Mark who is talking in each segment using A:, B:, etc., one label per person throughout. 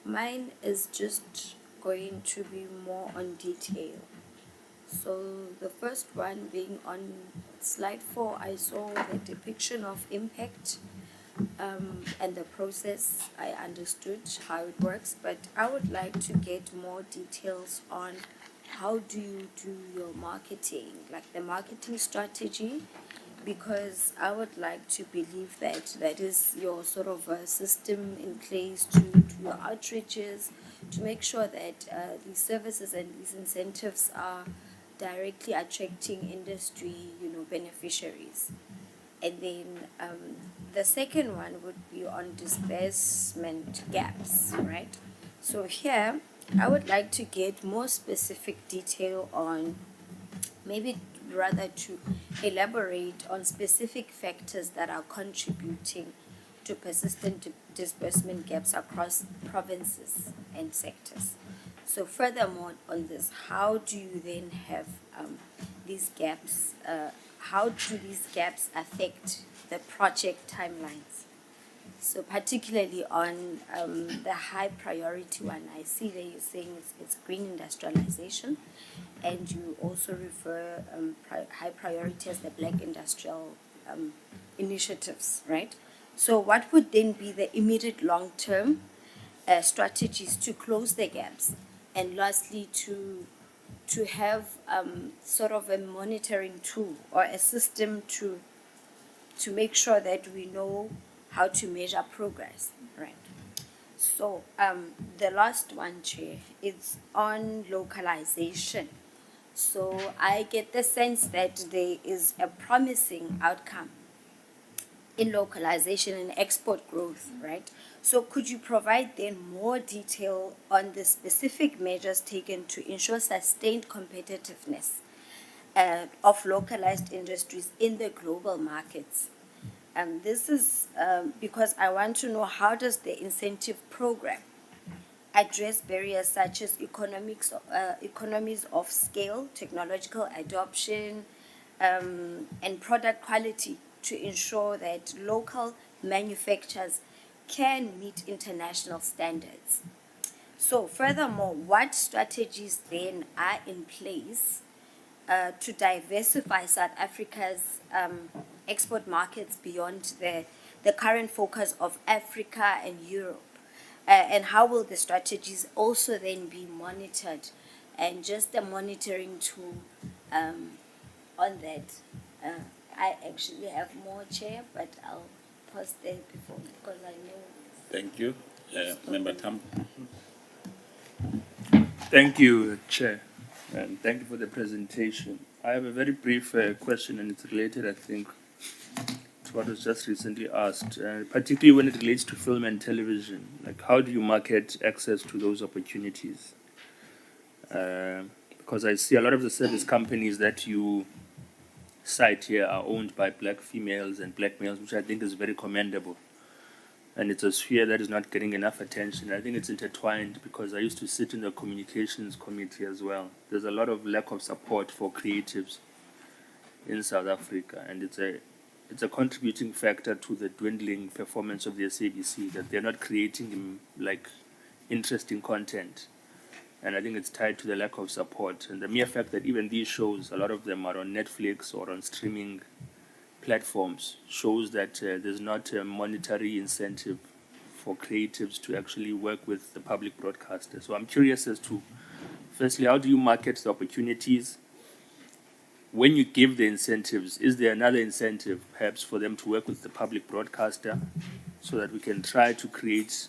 A: Mine is just going to be more on detail. So the first one being on slide 4, I saw the depiction of impact and the process. I understood how it works, but I would like to get more details on how do you do your marketing, like the marketing strategy, because I would like to believe that that is your sort of a system in place to do your outreaches, to make sure that these services and these incentives are directly attracting industry, beneficiaries. And then the second one would be on disbursement gaps, right? So here, I would like to get more specific detail on, maybe rather to elaborate on specific factors that are contributing to persistent disbursement gaps across provinces and sectors. So furthermore on this, how do you then have these gaps, how do these gaps affect the project timelines? So particularly on the high priority one, I see that you're saying it's green industrialization, and you also refer high priority as the black industrial initiatives, right? So what would then be the immediate long-term strategies to close the gaps, and lastly to have sort of a monitoring tool or a system to make sure that we know how to measure progress, right? So the last one, Chair, is on localization. So I get the sense that there is a promising outcome in localization and export growth, right? So could you provide then more detail on the specific measures taken to ensure sustained competitiveness of localized industries in the global markets? This is because I want to know, how does the incentive program address barriers such as economies of scale, technological adoption, and product quality to ensure that local manufacturers can meet international standards? So furthermore, what strategies then are in place to diversify South Africa's export markets beyond the current focus of Africa and Europe? And how will the strategies also then be monitored? And just a monitoring tool on that. I actually have more, Chair, but I'll pause there before, because I know.
B: Thank you. Member Tam.
C: Thank you, Chair, and thank you for the presentation. I have a very brief question, and it's related, I think, to what was just recently asked, particularly when it relates to film and television. Like, how do you market access to those opportunities? Because I see a lot of the service companies that you cite here are owned by black females and black males, which I think is very commendable. And it's a sphere that is not getting enough attention. I think it's intertwined, because I used to sit in the communications committee as well. There's a lot of lack of support for creatives in South Africa, and it's a contributing factor to the dwindling performance of the SABC, that they're not creating like interesting content. And I think it's tied to the lack of support. And the mere fact that even these shows, a lot of them are on Netflix or on streaming platforms, shows that there's not a monetary incentive for creatives to actually work with the public broadcaster. So I'm curious as to, firstly, how do you market the opportunities? When you give the incentives, is there another incentive perhaps for them to work with the public broadcaster, so that we can try to create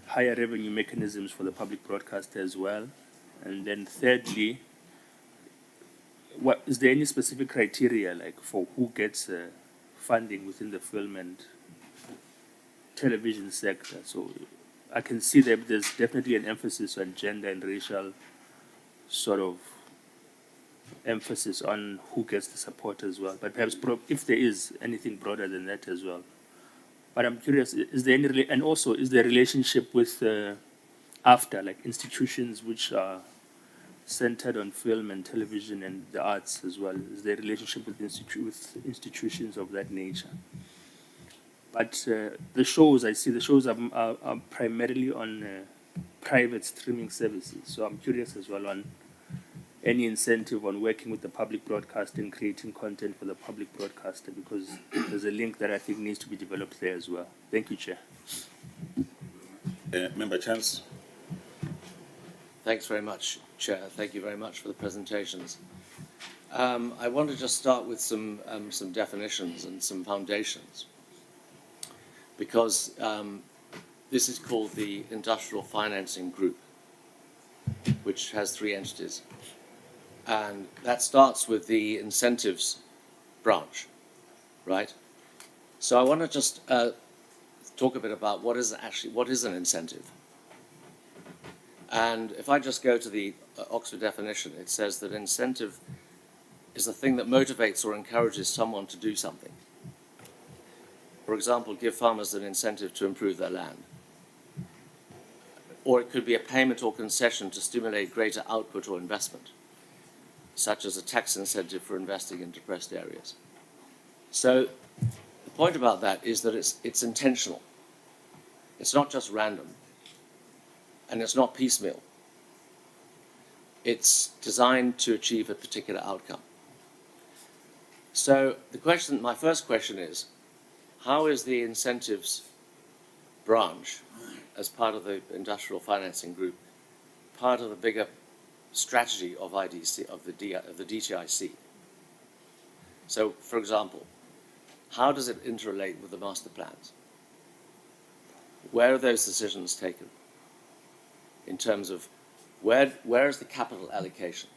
C: higher revenue mechanisms for the public broadcaster as well? And then thirdly, what is there any specific criteria, like, for who gets funding within the film and television sector? So I can see that there's definitely an emphasis on gender and racial sort of emphasis on who gets the support as well. But perhaps if there is anything broader than that as well. But I'm curious, is there any, and also is there a relationship with after, like institutions which are centered on film and television and the arts as well? Is there a relationship with institutions of that nature? But the shows I see, the shows are primarily on private streaming services. So I'm curious as well on any incentive on working with the public broadcaster and creating content for the public broadcaster, because there's a link that I think needs to be developed there as well. Thank you, Chair.
B: Member Chance.
D: Thanks very much, Chair. Thank you very much for the presentations. I want to just start with some definitions and some foundations, because this is called the Industrial Financing Group, which has 3 entities. And that starts with the incentives branch, right? So I want to just talk a bit about what is an incentive. And if I just go to the Oxford definition, it says that incentive is a thing that motivates or encourages someone to do something. For example, give farmers an incentive to improve their land. Or it could be a payment or concession to stimulate greater output or investment, such as a tax incentive for investing in depressed areas. So the point about that is that it's intentional. It's not just random, and it's not piecemeal. It's designed to achieve a particular outcome. So my first question is, how is the incentives branch, as part of the Industrial Financing Group, part of the bigger strategy of IDC, of the DTIC? So, for example, how does it interrelate with the master plans? Where are those decisions taken in terms of where is the capital allocation?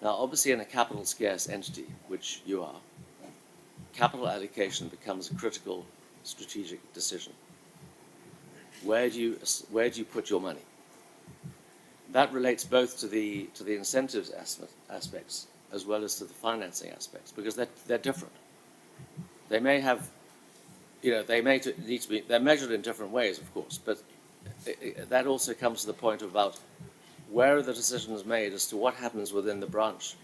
D: Now, obviously, in a capital scarce entity, which you are, capital allocation becomes a critical strategic decision. Where do you put your money? That relates both to the incentives aspects as well as to the financing aspects, because they're different. They may have, they're measured in different ways, of course, but that also comes to the point about where are the decisions made as to what happens within the branch,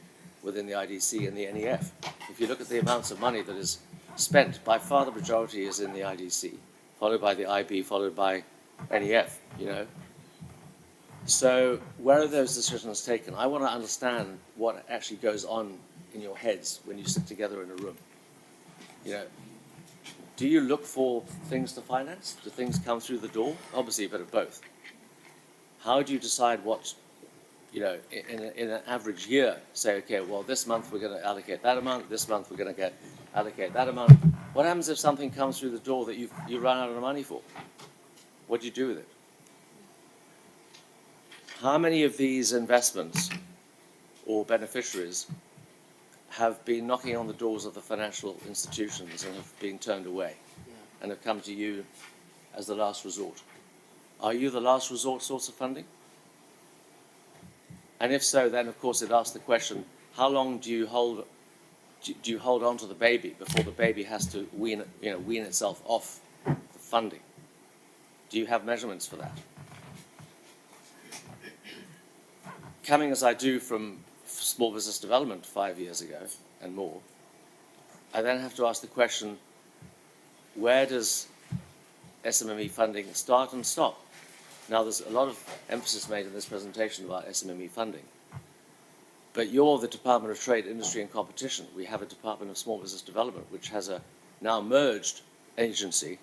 D: within the IDC and the NEF. If you look at the amounts of money that is spent, by far the majority is in the IDC, followed by the IB, followed by NEF, So where are those decisions taken? I want to understand what actually goes on in your heads when you sit together in a room. Do you look for things to finance? Do things come through the door? Obviously a bit of both. How do you decide what, in an average year, say, okay, well, this month we're going to allocate that amount, this month we're going to allocate that amount. What happens if something comes through the door that you run out of money for? What do you do with it? How many of these investments or beneficiaries have been knocking on the doors of the financial institutions and have been turned away and have come to you as the last resort? Are you the last resort source of funding? And if so, then of course it asks the question, how long do you hold on to the baby before the baby has to wean itself off the funding? Do you have measurements for that? Coming as I do from small business development 5 years ago and more, I then have to ask the question, where does SMME funding start and stop? Now, there's a lot of emphasis made in this presentation about SMME funding, but you're the Department of Trade, Industry and Competition. We have a Department of Small Business Development, which has a now merged agency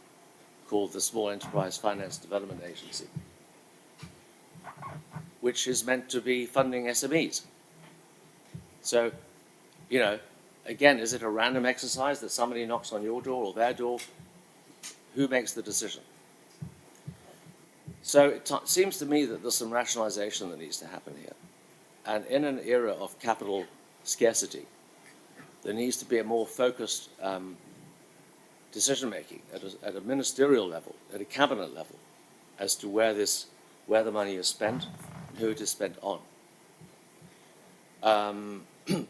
D: called the Small Enterprise Finance Development Agency, which is meant to be funding SMEs. So, again, is it a random exercise that somebody knocks on your door or their door? Who makes the decision? So it seems to me that there's some rationalization that needs to happen here. And in an era of capital scarcity, there needs to be a more focused decision-making at a ministerial level, at a cabinet level, as to where the money is spent and who it is spent on.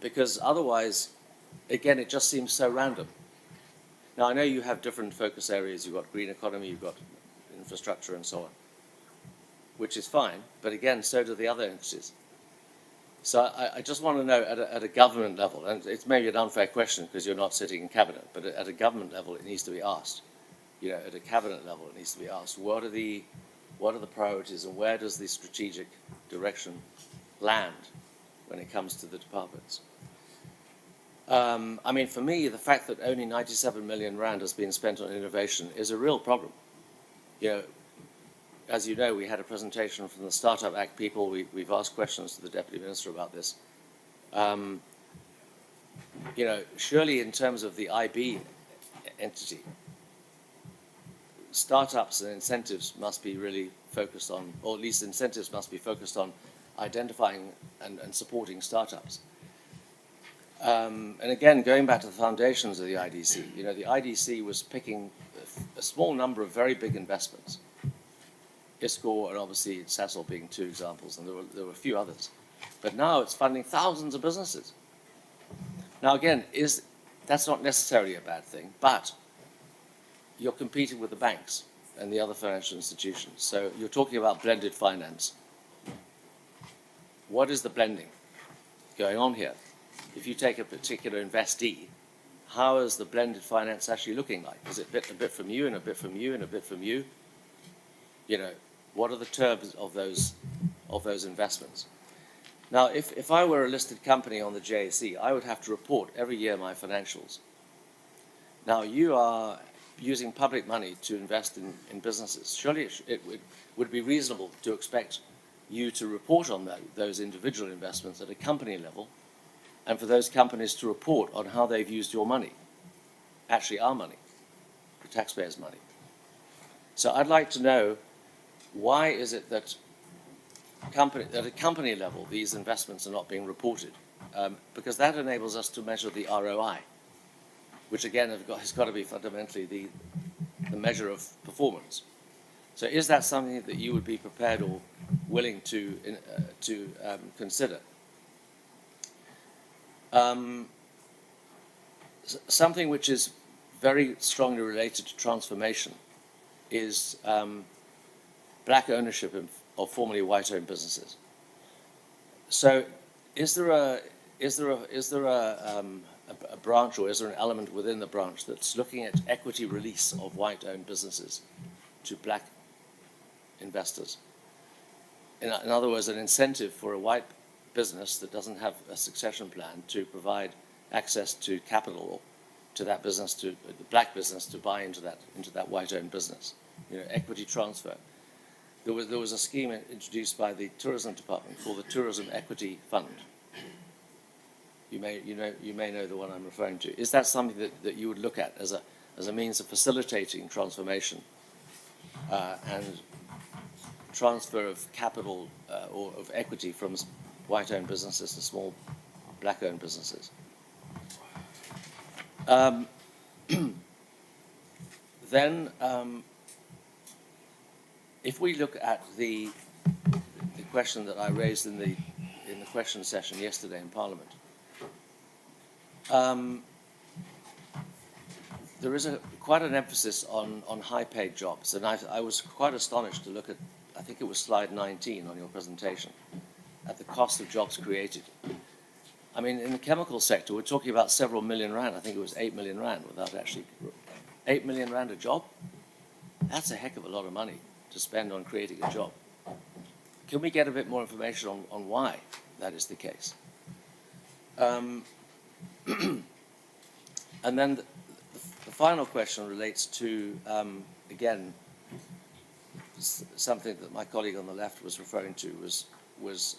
D: Because otherwise, again, it just seems so random. Now, I know you have different focus areas. You've got green economy, you've got infrastructure, and so on, which is fine, but again, so do the other entities. So I just want to know at a government level, and it's maybe an unfair question because you're not sitting in cabinet, but at a government level it needs to be asked. you know, at a cabinet level, it needs to be asked, what are the priorities and where does the strategic direction land when it comes to the departments? I mean, for me, the fact that only 97 million rand has been spent on innovation is a real problem. You know, as you know, we had a presentation from the Startup Act people. We've asked questions to the Deputy Minister about this. You know, surely in terms of the IB entity, startups and incentives must be really focused on, or at least incentives must be focused on identifying and supporting startups. And again, going back to the foundations of the IDC, you know, the IDC was picking a small number of very big investments, ISCOR and obviously Sasol being two examples, and there were a few others. But now it's funding thousands of businesses. Now again, that's not necessarily a bad thing, but you're competing with the banks and the other financial institutions. So you're talking about blended finance. What is the blending going on here? If you take a particular investee, how is the blended finance actually looking like? Is it a bit from you and a bit from you and a bit from you? You know, what are the terms of those investments? Now, if I were a listed company on the JSE, I would have to report every year my financials. Now, you are using public money to invest in businesses. Surely it would be reasonable to expect you to report on those individual investments at a company level, and for those companies to report on how they've used your money, actually our money, the taxpayers' money. So I'd like to know, why is it that at a company level these investments are not being reported? Because that enables us to measure the ROI, which again has got to be fundamentally the measure of performance. So is that something that you would be prepared or willing to consider? Something which is very strongly related to transformation is black ownership of formerly white-owned businesses. So is there a branch, or is there an element within the branch that's looking at equity release of white-owned businesses to black investors? In other words, an incentive for a white business that doesn't have a succession plan to provide access to capital to that business, to the black business, to buy into that white-owned business. You know, equity transfer. There was a scheme introduced by the tourism department called the Tourism Equity Fund. You may know the one I'm referring to. Is that something that you would look at as a means of facilitating transformation and transfer of capital or of equity from white-owned businesses to small black-owned businesses? Then, if we look at the question that I raised in the question session yesterday in Parliament, there is quite an emphasis on high-paid jobs, and I was quite astonished to look at, I think it was slide 19 on your presentation, at the cost of jobs created. I mean, in the chemical sector, we're talking about several million rand. I think it was 8 million rand without actually 8 million rand a job. That's a heck of a lot of money to spend on creating a job. Can we get a bit more information on why that is the case? And then the final question relates to, again, something that my colleague on the left was referring to, was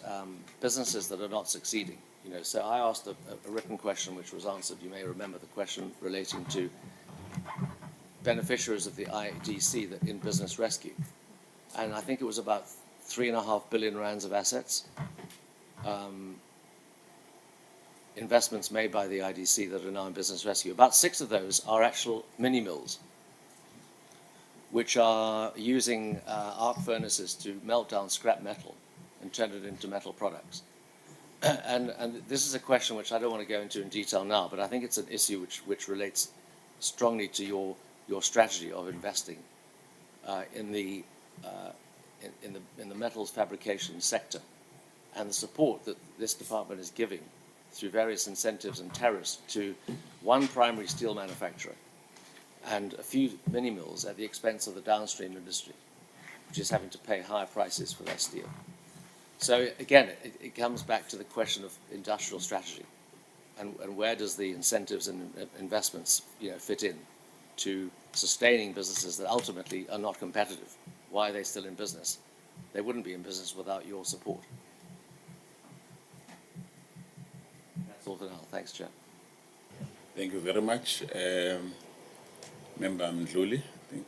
D: businesses that are not succeeding. You know, so I asked a written question which was answered. You may remember the question relating to beneficiaries of the IDC that in business rescue. And I think it was about 3.5 billion rands of assets, investments made by the IDC that are now in business rescue. About 6 of those are actual mini mills, which are using arc furnaces to melt down scrap metal and turn it into metal products. And this is a question which I don't want to go into in detail now, but I think it's an issue which relates strongly to your strategy of investing in the metals fabrication sector, and the support that this department is giving through various incentives and tariffs to one primary steel manufacturer and a few mini mills at the expense of the downstream industry, which is having to pay higher prices for their steel. So again, it comes back to the question of industrial strategy, and where does the incentives and investments, fit in to sustaining businesses that ultimately are not competitive? Why are they still in business? They wouldn't be in business without your support. That's all for now. Thanks, Chair.
B: Thank you very much. Member Mdluli, I think.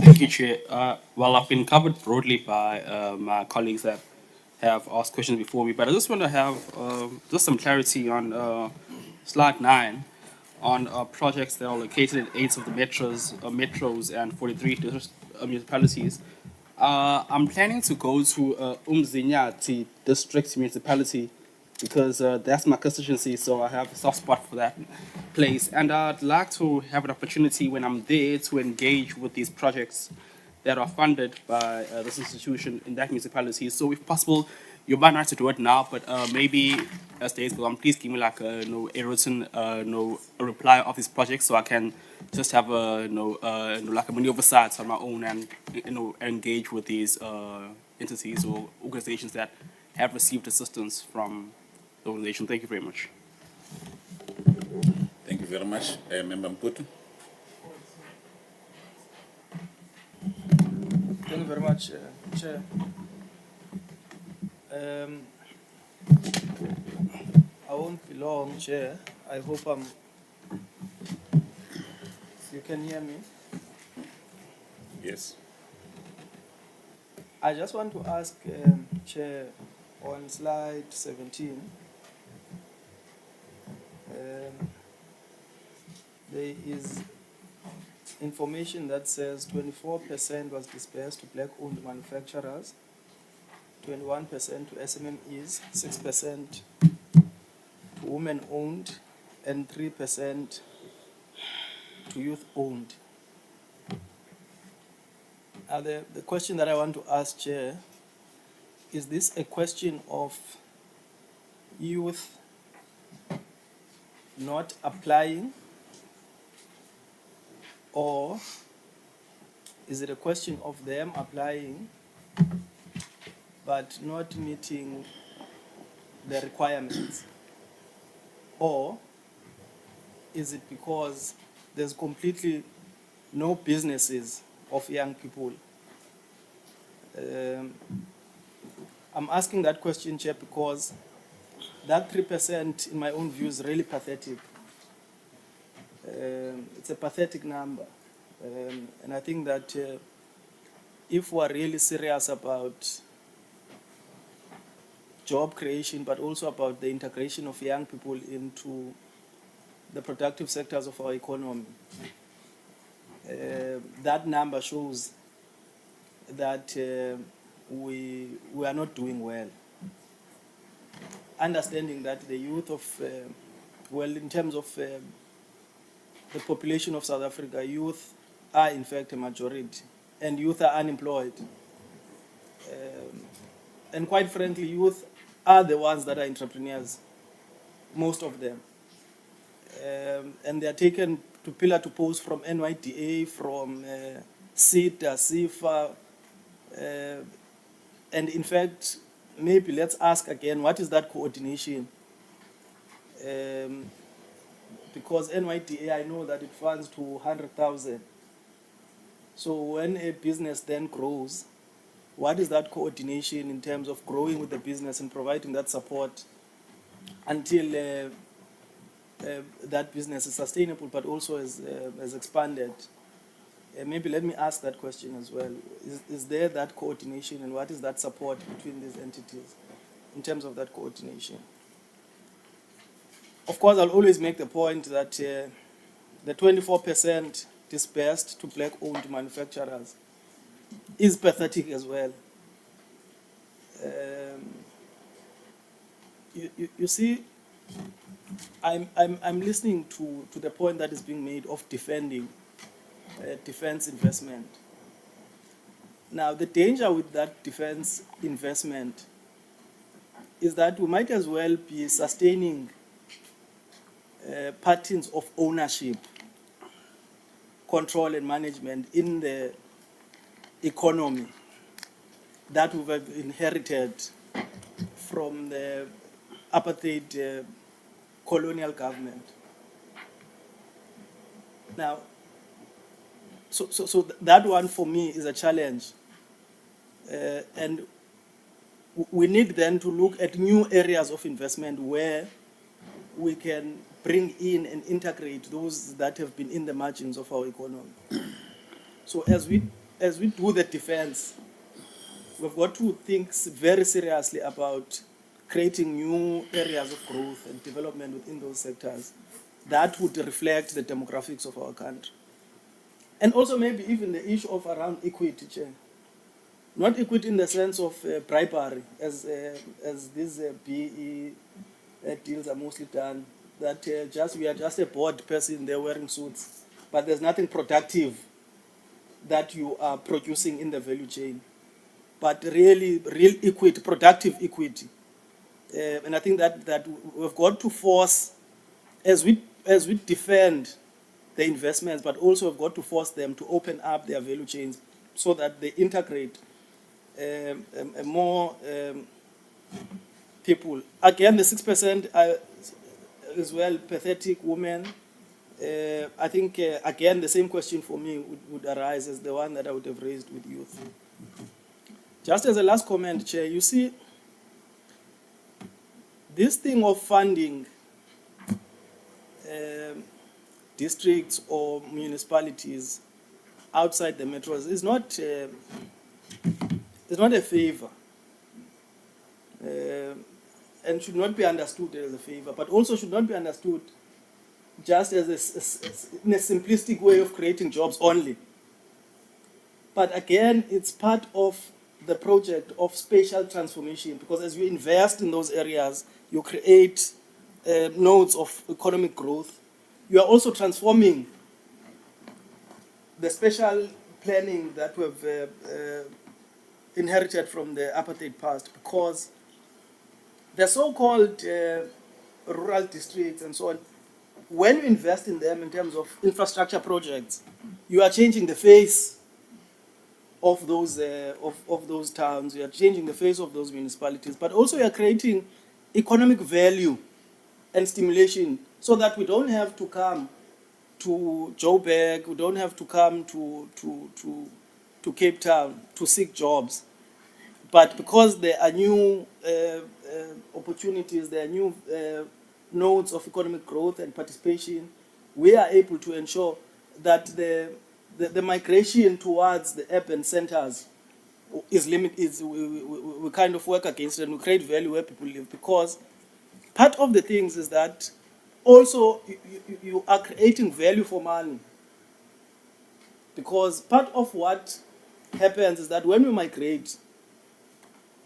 E: Thank you, Chair. Well, I've been covered broadly by my colleagues that have asked questions before me, but I just want to have just some clarity on slide 9 on projects that are located in 8 of the metros and 43 municipalities. I'm planning to go to Umzinyati district municipality because that's my constituency, so I have a soft spot for that place. And I'd like to have an opportunity when I'm there to engage with these projects that are funded by this institution in that municipality. So if possible, you might not have to do it now, but maybe as days go on, please give me like a written a reply of these projects so I can just have like a mini oversight on my own and engage with these entities or organizations that have received assistance from the organization. Thank you very much.
B: Thank you very much. Member Mputu.
F: Thank you very much, Chair. I won't be long, Chair. I hope you can hear me.
B: Yes.
F: I just want to ask, Chair, on slide 17, there is information that says 24% was dispersed to black-owned manufacturers, 21% to SMMEs, 6% to women-owned, and 3% to youth-owned. Now, the question that I want to ask, Chair, is this a question of youth not applying, or is it a question of them applying but not meeting the requirements? Or is it because there's completely no businesses of young people? I'm asking that question, Chair, because that 3%, in my own view, is really pathetic. It's a pathetic number. And I think that if we're really serious about job creation, but also about the integration of young people into the productive sectors of our economy, that number shows that we are not doing well. Understanding that the youth of, in terms of the population of South Africa, youth are in fact a majority, and youth are unemployed. And quite frankly, youth are the ones that are entrepreneurs, most of them. And they are taken to pillar to post from NYDA, from SITA, SIFA, and in fact, maybe let's ask again, what is that coordination? Because NYDA, I know that it funds to 100,000. So when a business then grows, what is that coordination in terms of growing with the business and providing that support until that business is sustainable but also has expanded? Maybe let me ask that question as well. Is there that coordination, and what is that support between these entities in terms of that coordination? Of course, I'll always make the point that the 24% dispersed to black-owned manufacturers is pathetic as well. You see, I'm listening to the point that is being made of defending defense investment. Now, the danger with that defense investment is that we might as well be sustaining patterns of ownership, control and management in the economy that we have inherited from the apartheid colonial government. Now, so that one for me is a challenge. And we need then to look at new areas of investment where we can bring in and integrate those that have been in the margins of our economy. So as we do the defense, we've got to think very seriously about creating new areas of growth and development within those sectors that would reflect the demographics of our country. And also maybe even the issue of around equity, Chair. Not equity in the sense of bribery, as these BE deals are mostly done, that we are just a bored person there wearing suits, but there's nothing productive that you are producing in the value chain. But really, real equity, productive equity. And I think that we've got to force, as we defend the investments, but also we've got to force them to open up their value chains so that they integrate more people. Again, the 6% as well, pathetic women. I think, again, the same question for me would arise as the one that I would have raised with youth. Just as a last comment, Chair, you see, this thing of funding districts or municipalities outside the metros is not a favor, and should not be understood as a favor, but also should not be understood just as in a simplistic way of creating jobs only. But again, it's part of the project of spatial transformation, because as you invest in those areas, you create nodes of economic growth. You are also transforming the spatial planning that we've inherited from the apartheid past, because the so-called rural districts and so on, when you invest in them in terms of infrastructure projects, you are changing the face of those towns, you are changing the face of those municipalities, but also you are creating economic value and stimulation so that we don't have to come to Joburg, we don't have to come to Cape Town to seek jobs. But because there are new opportunities, there are new nodes of economic growth and participation, we are able to ensure that the migration towards the urban centers is limited. We kind of work against it and we create value where people live, because part of the things is that also you are creating value for money. Because part of what happens is that when we migrate,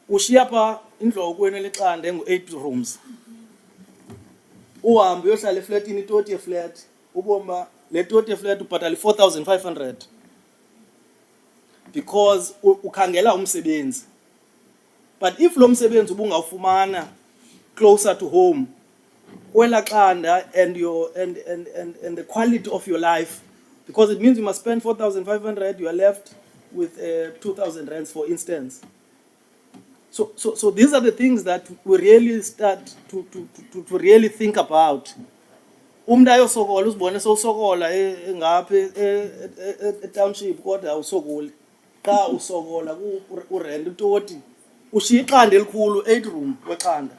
F: ushiya pha indlu kwenu leqanda engu-8 rooms, uhambe uyohlala eflatini itoti yeflat, ubomba le toti yeflat ubhatala 4,500 because ukhangela umsebenzi. But if lo msebenzi ubungawufumana closer to home, kwela qanda and the quality of your life, because it means you must spend 4,500, you are left with 2,000 rands, for instance. So these are the things that we really start to really think about. Umuntu ayosokola uzibone sosokola ngapha township kodwa awusokoli. Xa usokola urent utoti ushiya iqanda elikhulu 8 room kweqanda.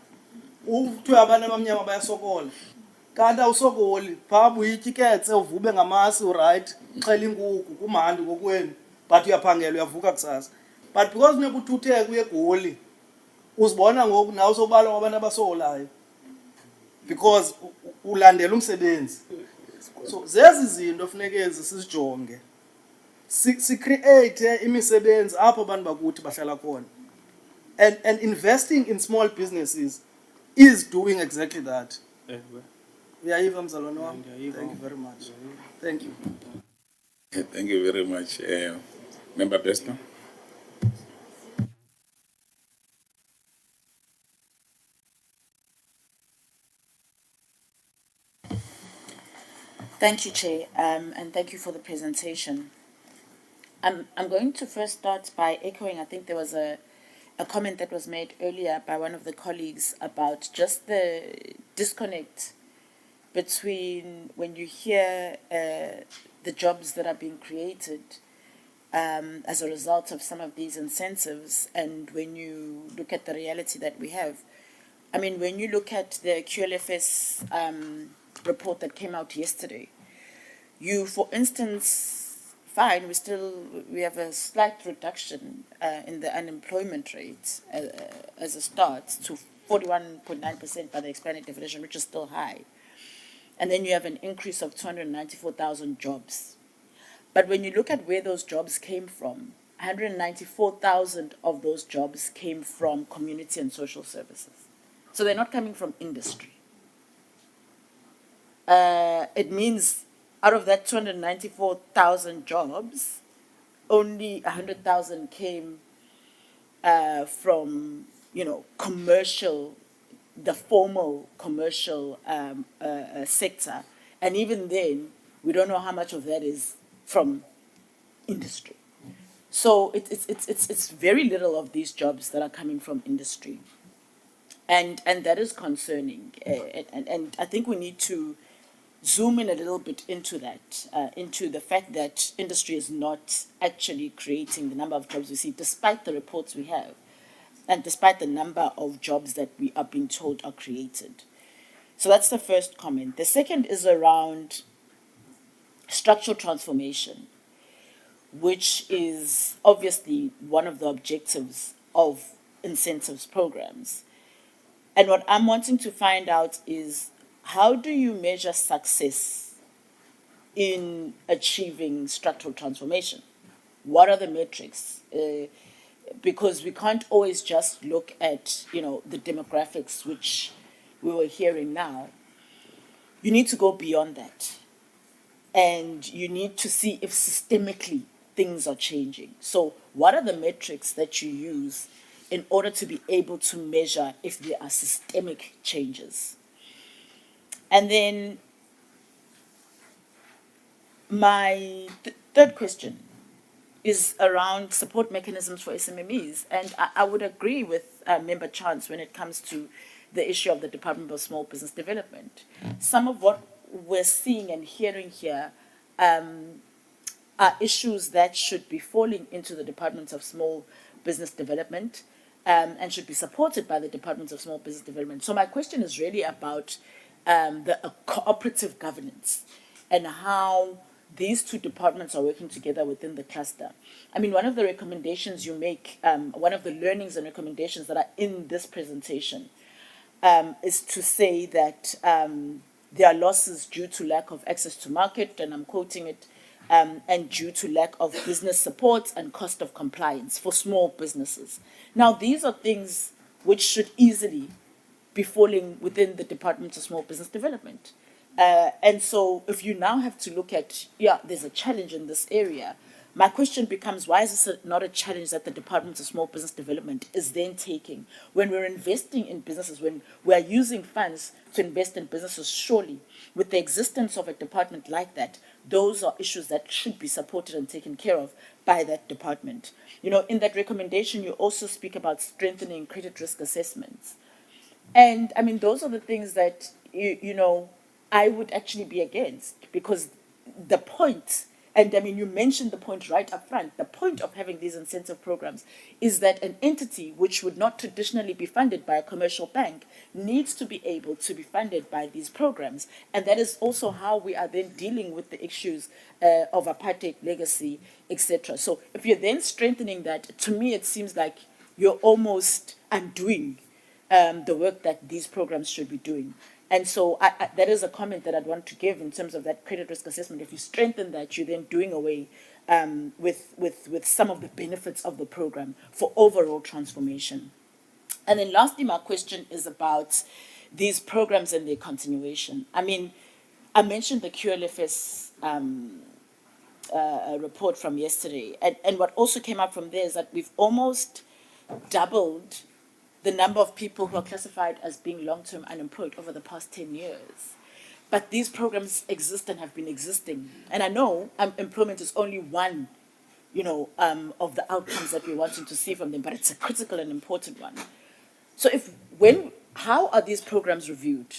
F: Uthiwa abantu abamnyama bayasokola. Kanti awusokoli, phaa buyitya iketse uvube ngamasi uright, xhela inkukhu kumandi kokwenu, but uyaphangela uyavuka kusasa. But because funeka uthutheke uye eGoli, uzibona ngoku nawe sobalwa ngabantu abasokolayo because ulandela umsebenzi. So zezi zinto funeke sizijonge, si-create imisebenzi apho abantu bakuthi bahlala khona. And investing in small businesses is doing exactly that. Uyayiva mzalwane wami? Thank you very much. Thank you.
B: Thank you very much. Member Bester.
G: Thank you, Chair, and thank you for the presentation. I'm going to first start by echoing, I think there was a comment that was made earlier by one of the colleagues about just the disconnect between when you hear the jobs that are being created as a result of some of these incentives, and when you look at the reality that we have. I mean, when you look at the QLFS report that came out yesterday, you, for instance, fine, we have a slight reduction in the unemployment rate as a start to 41.9% by the expanded definition, which is still high. And then you have an increase of 294,000 jobs. But when you look at where those jobs came from, 194,000 of those jobs came from community and social services. So they're not coming from industry. It means out of that 294,000 jobs, only 100,000 came from, commercial, the formal commercial sector. And even then, we don't know how much of that is from industry. So it's very little of these jobs that are coming from industry. And that is concerning. And I think we need to zoom in a little bit into that, into the fact that industry is not actually creating the number of jobs we see, despite the reports we have, and despite the number of jobs that we are being told are created. So that's the first comment. The second is around structural transformation, which is obviously one of the objectives of incentives programs. And what I'm wanting to find out is, how do you measure success in achieving structural transformation? What are the metrics? Because we can't always just look at, the demographics, which we were hearing now. You need to go beyond that. And you need to see if systemically things are changing. So what are the metrics that you use in order to be able to measure if there are systemic changes? And then my third question is around support mechanisms for SMMEs. And I would agree with Member Chance when it comes to the issue of the Department of Small Business Development. Some of what we're seeing and hearing here are issues that should be falling into the Department of Small Business Development and should be supported by the Department of Small Business Development. So my question is really about the cooperative governance and how these two departments are working together within the cluster. I mean, one of the recommendations you make, one of the learnings and recommendations that are in this presentation is to say that there are losses due to lack of access to market, and I'm quoting it, and due to lack of business support and cost of compliance for small businesses. Now, these are things which should easily be falling within the Department of Small Business Development. And so if you now have to look at, there's a challenge in this area, my question becomes, why is this not a challenge that the Department of Small Business Development is then taking when we're investing in businesses, when we're using funds to invest in businesses? Surely, with the existence of a department like that, those are issues that should be supported and taken care of by that department. In that recommendation, you also speak about strengthening credit risk assessments. And I mean, those are the things that, I would actually be against, because the point, and I mean, you mentioned the point right up front, the point of having these incentive programs is that an entity which would not traditionally be funded by a commercial bank needs to be able to be funded by these programs. And that is also how we are then dealing with the issues of apartheid legacy, etc. So if you're then strengthening that, to me, it seems like you're almost undoing the work that these programs should be doing. And so that is a comment that I'd want to give in terms of that credit risk assessment. If you strengthen that, you're then doing away with some of the benefits of the program for overall transformation. And then lastly, my question is about these programs and their continuation. I mean, I mentioned the QLFS report from yesterday. And what also came up from there is that we've almost doubled the number of people who are classified as being long-term unemployed over the past 10 years. but these programs exist and have been existing. And I know employment is only one, of the outcomes that we're wanting to see from them, but it's a critical and important one. So how are these programs reviewed?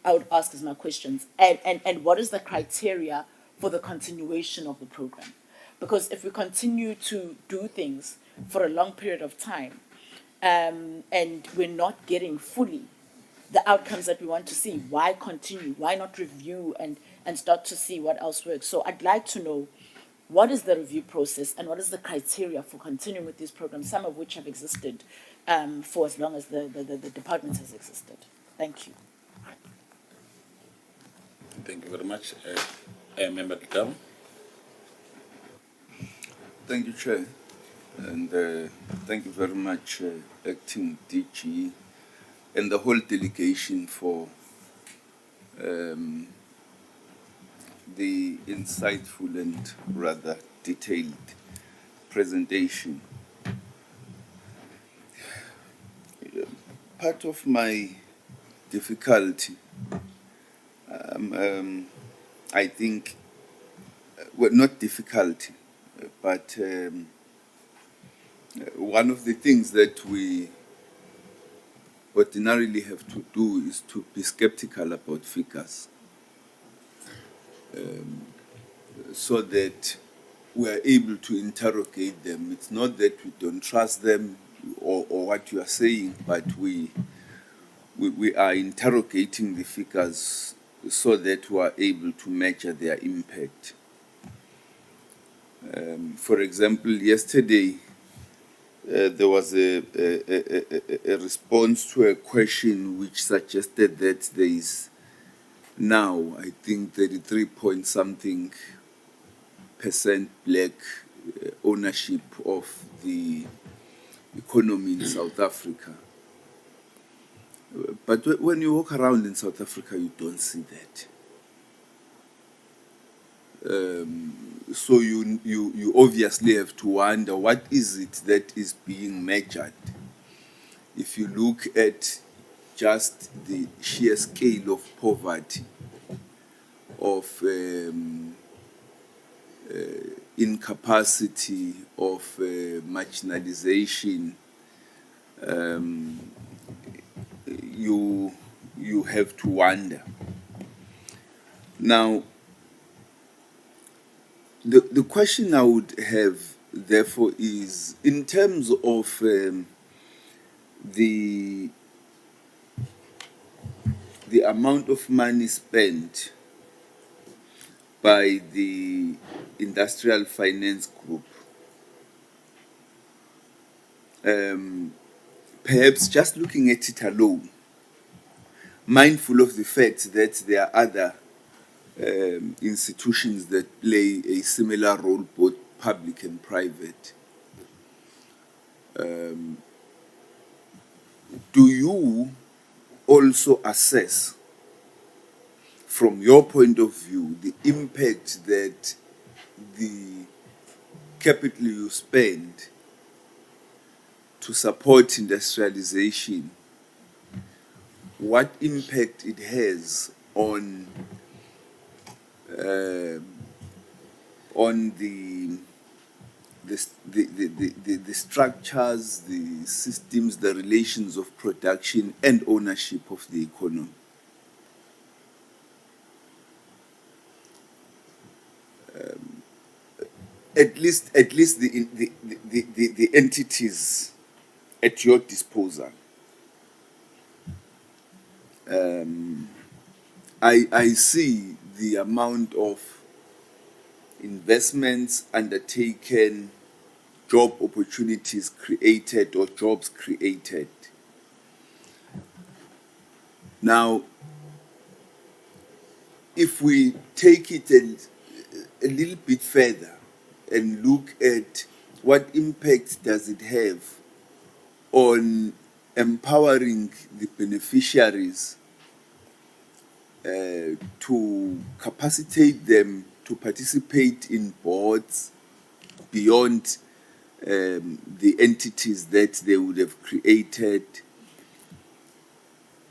G: I would ask as my questions. And what is the criteria for the continuation of the program? Because if we continue to do things for a long period of time, and we're not getting fully the outcomes that we want to see, why continue? Why not review and start to see what else works? So I'd like to know, what is the review process and what is the criteria for continuing with these programs, some of which have existed for as long as the department has existed? Thank you.
B: Thank you very much. Member Kikam.
H: Thank you, Chair, and thank you very much, Acting DG, and the whole delegation for the insightful and rather detailed presentation. Part of my difficulty, I think, well, not difficulty, but one of the things that we ordinarily have to do is to be skeptical about figures, so that we are able to interrogate them. It's not that we don't trust them or what you are saying, but we are interrogating the figures so that we are able to measure their impact. For example, yesterday there was a response to a question which suggested that there is now, I think, 33 point something % black ownership of the economy in South Africa. But when you walk around in South Africa, you don't see that. So you obviously have to wonder, what is it that is being measured? If you look at just the sheer scale of poverty, of incapacity, of marginalization, you have to wonder. Now, the question I would have, therefore, is in terms of the amount of money spent by the Industrial Finance Group, perhaps just looking at it alone, mindful of the fact that there are other institutions that play a similar role, both public and private. Do you also assess, from your point of view, the impact that the capital you spend to support industrialization, what impact it has on the structures, the systems, the relations of production and ownership of the economy? At least the entities at your disposal. I see the amount of investments undertaken, job opportunities created or jobs created. Now, if we take it a little bit further and look at what impact does it have on empowering the beneficiaries, to capacitate them to participate in boards beyond the entities that they would have created,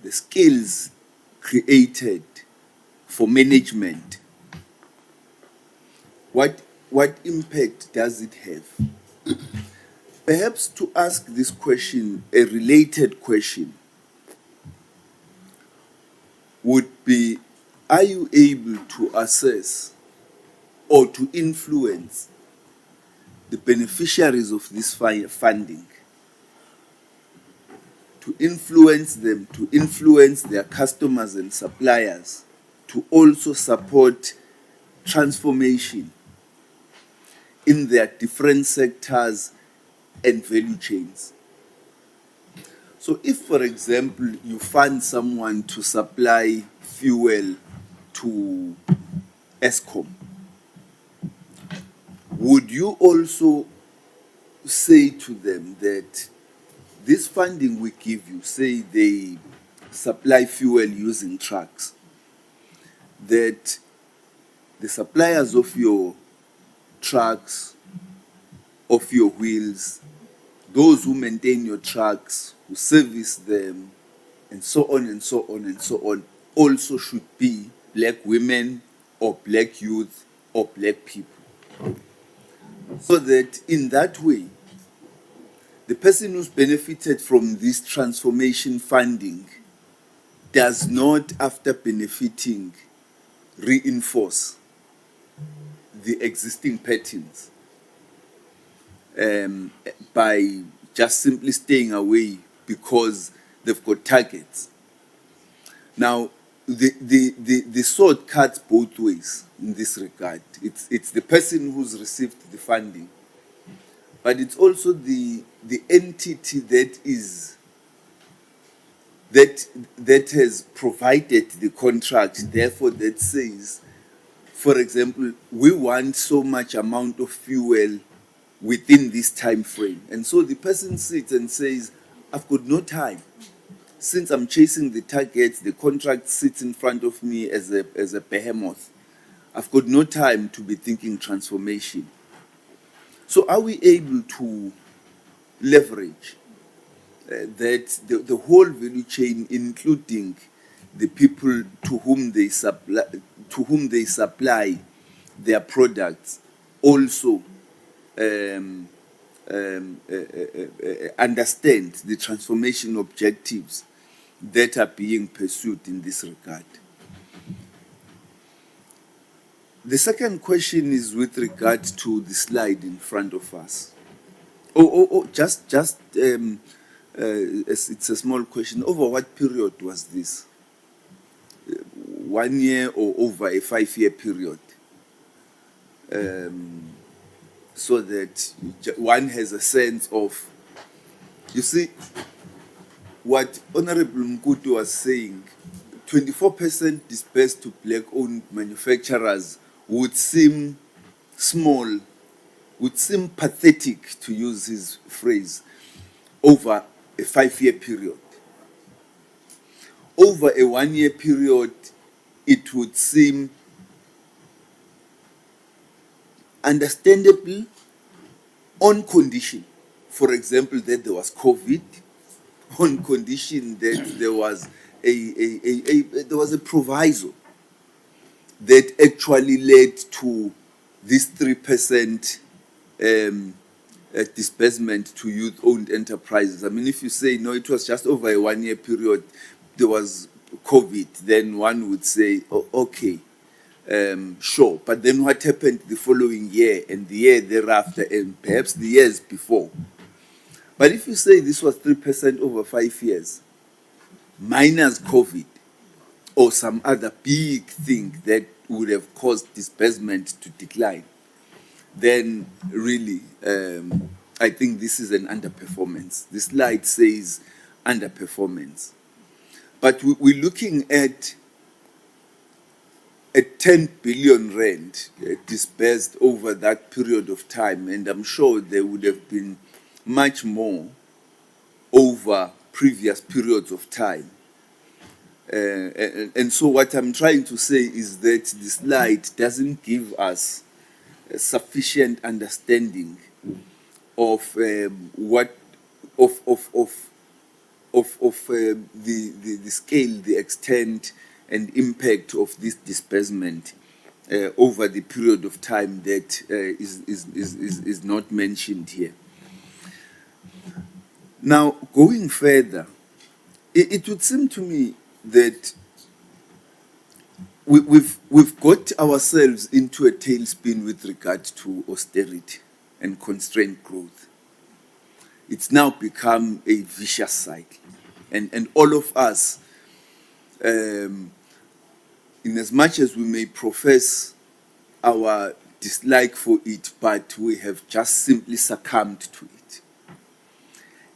H: the skills created for management, what impact does it have? Perhaps to ask this question, a related question would be, are you able to assess or to influence the beneficiaries of this funding, to influence them, to influence their customers and suppliers, to also support transformation in their different sectors and value chains? So if, for example, you fund someone to supply fuel to Eskom, would you also say to them that this funding we give you, say they supply fuel using trucks, that the suppliers of your trucks, of your wheels, those who maintain your trucks, who service them, and so on and so on and so on, also should be black women or black youth or black people? So that in that way, the person who's benefited from this transformation funding does not, after benefiting, reinforce the existing patterns by just simply staying away because they've got targets. Now, the sword cuts both ways in this regard. It's the person who's received the funding, but it's also the entity that has provided the contract, therefore that says, for example, we want so much amount of fuel within this time frame. And so the person sits and says, I've got no time. Since I'm chasing the targets, the contract sits in front of me as a behemoth. I've got no time to be thinking transformation. So are we able to leverage that the whole value chain, including the people to whom they supply their products, also understand the transformation objectives that are being pursued in this regard? The second question is with regard to the slide in front of us. It's a small question. Over what period was this? 1 year or over a 5-year period? So that one has a sense of, you see, what Honorable Mkutu was saying, 24% dispersed to black-owned manufacturers would seem small, would seem pathetic, to use his phrase, over a 5-year period. Over a 1-year period, it would seem understandable on condition, for example, that there was COVID, on condition that there was a proviso that actually led to this 3% disbursement to youth-owned enterprises. I mean, if you say, no, it was just over a 1-year period, there was COVID, then one would say, oh, okay, sure. But then what happened the following year and the year thereafter and perhaps the years before? But if you say this was 3% over 5 years, minus COVID, or some other big thing that would have caused disbursement to decline, then really, I think this is an underperformance. The slide says underperformance. But we're looking at a 10 billion rand disbursed over that period of time, and I'm sure there would have been much more over previous periods of time. And so what I'm trying to say is that the slide doesn't give us a sufficient understanding of the scale, the extent, and impact of this disbursement over the period of time that is not mentioned here. Now, going further, it would seem to me that we've got ourselves into a tailspin with regard to austerity and constrained growth. It's now become a vicious cycle. And all of us, in as much as we may profess our dislike for it, but we have just simply succumbed to it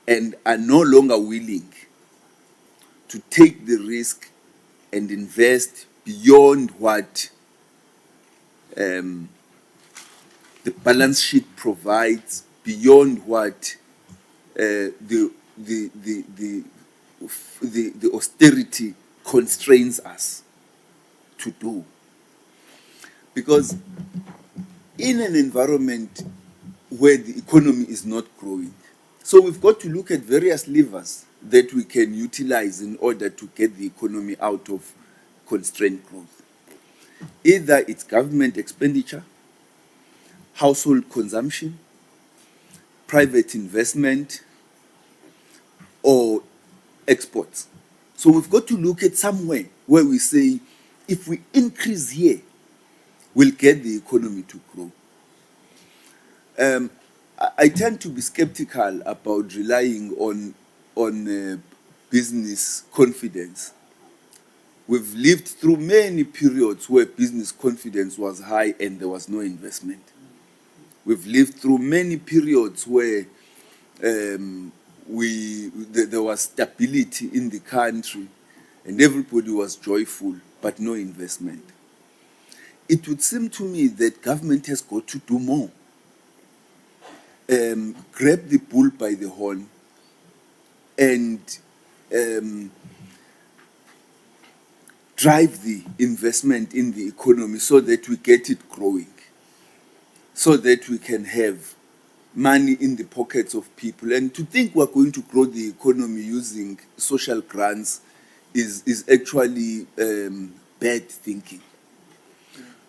H: and are no longer willing to take the risk and invest beyond what the balance sheet provides, beyond what the austerity constrains us to do. Because in an environment where the economy is not growing, so we've got to look at various levers that we can utilize in order to get the economy out of constrained growth. Either it's government expenditure, household consumption, private investment, or exports. So we've got to look at somewhere where we say, if we increase here, we'll get the economy to grow. I tend to be skeptical about relying on business confidence. We've lived through many periods where business confidence was high and there was no investment. We've lived through many periods where there was stability in the country and everybody was joyful, but no investment. It would seem to me that government has got to do more. Grab the bull by the horn and drive the investment in the economy so that we get it growing, so that we can have money in the pockets of people. And to think we're going to grow the economy using social grants is actually bad thinking.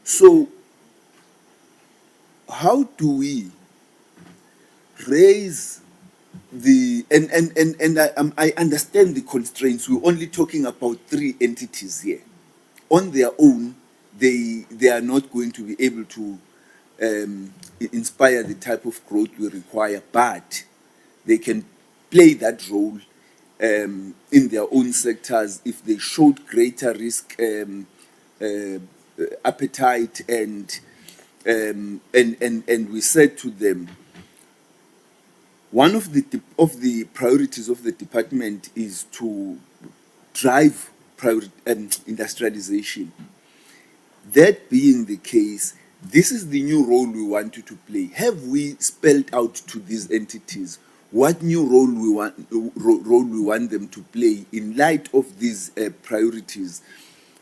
H: So how do we raise the I understand the constraints. We're only talking about 3 entities here. On their own, they are not going to be able to inspire the type of growth we require, but they can play that role in their own sectors if they showed greater risk appetite and we said to them, one of the priorities of the department is to drive industrialization. That being the case, this is the new role we want you to play. Have we spelled out to these entities what new role we want them to play in light of these priorities?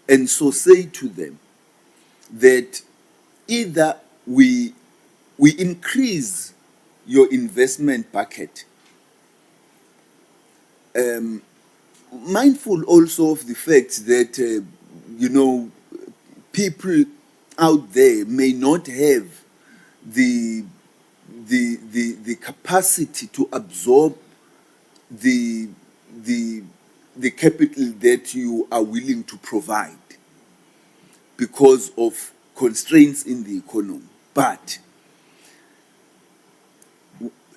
H: And so say to them that either we increase your investment bucket, mindful also of the fact that people out there may not have the capacity to absorb the capital that you are willing to provide because of constraints in the economy. But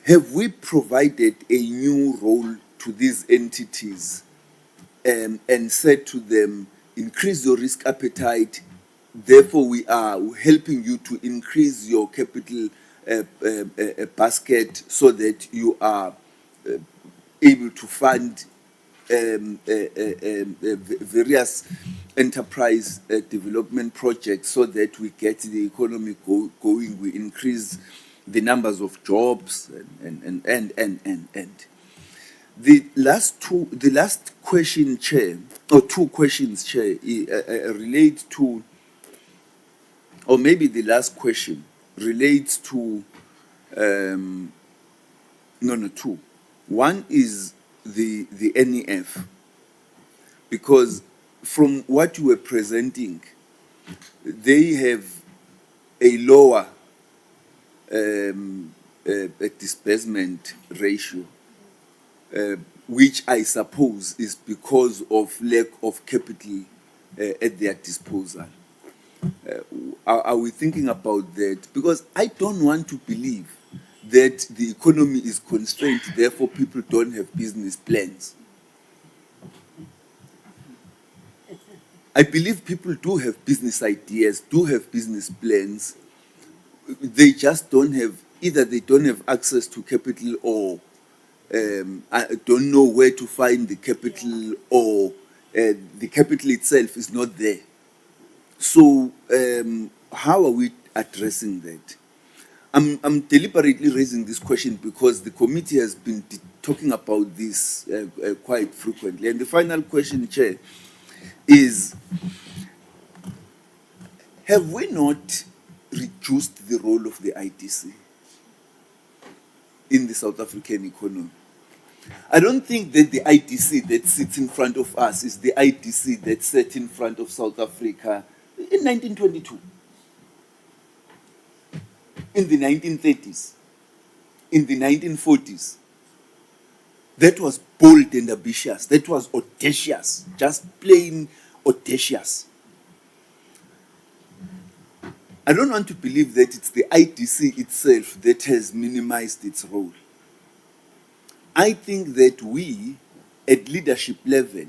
H: have we provided a new role to these entities and said to them, increase your risk appetite, therefore we are helping you to increase your capital basket so that you are able to fund various enterprise development projects so that we get the economy going, we increase the numbers of jobs and. The last question, Chair, or 2 questions, Chair, relate to, or maybe the last question relates to, 2. One is the NEF, because from what you were presenting, they have a lower disbursement ratio, which I suppose is because of lack of capital at their disposal. Are we thinking about that? Because I don't want to believe that the economy is constrained, therefore people don't have business plans. I believe people do have business ideas, do have business plans. They just don't have, either they don't have access to capital, or I don't know where to find the capital, or the capital itself is not there. So how are we addressing that? I'm deliberately raising this question because the committee has been talking about this quite frequently. And the final question, Chair, is, have we not reduced the role of the ITC in the South African economy? I don't think that the ITC that sits in front of us is the ITC that sat in front of South Africa in 1922, in the 1930s, in the 1940s. That was bold and ambitious. That was audacious, just plain audacious. I don't want to believe that it's the ITC itself that has minimized its role. I think that we, at leadership level,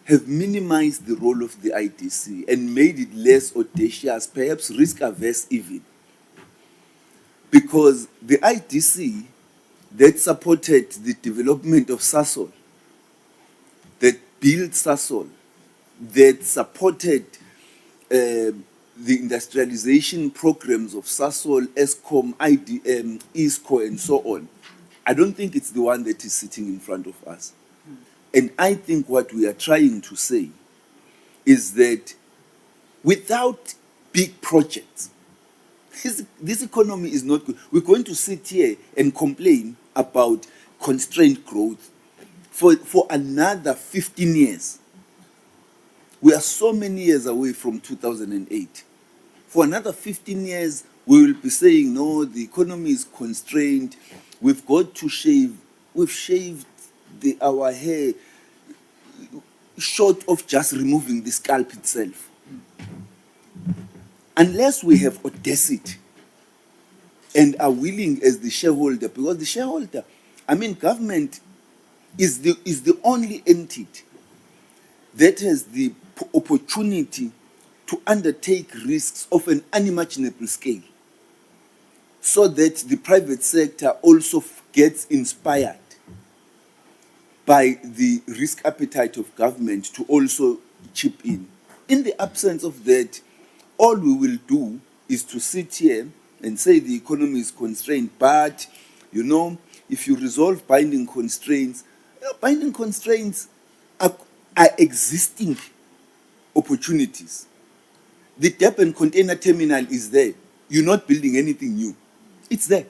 H: have minimized the role of the ITC and made it less audacious, perhaps risk-averse even. Because the ITC that supported the development of Sasol, that built Sasol, that supported the industrialization programs of Sasol, Eskom, IDM, ISCO, and so on, I don't think it's the one that is sitting in front of us. And I think what we are trying to say is that without big projects, this economy is not good. We're going to sit here and complain about constrained growth for another 15 years. We are so many years away from 2008. For another 15 years, we will be saying, no, the economy is constrained. We've got to shave. We've shaved our hair short of just removing the scalp itself. Unless we have audacity and are willing as the shareholder, because the shareholder, I mean, government is the only entity that has the opportunity to undertake risks of an unimaginable scale, so that the private sector also gets inspired by the risk appetite of government to also chip in. In the absence of that, all we will do is to sit here and say the economy is constrained, but, you know, if you resolve binding constraints are existing opportunities. The Durban container terminal is there. You're not building anything new. It's there.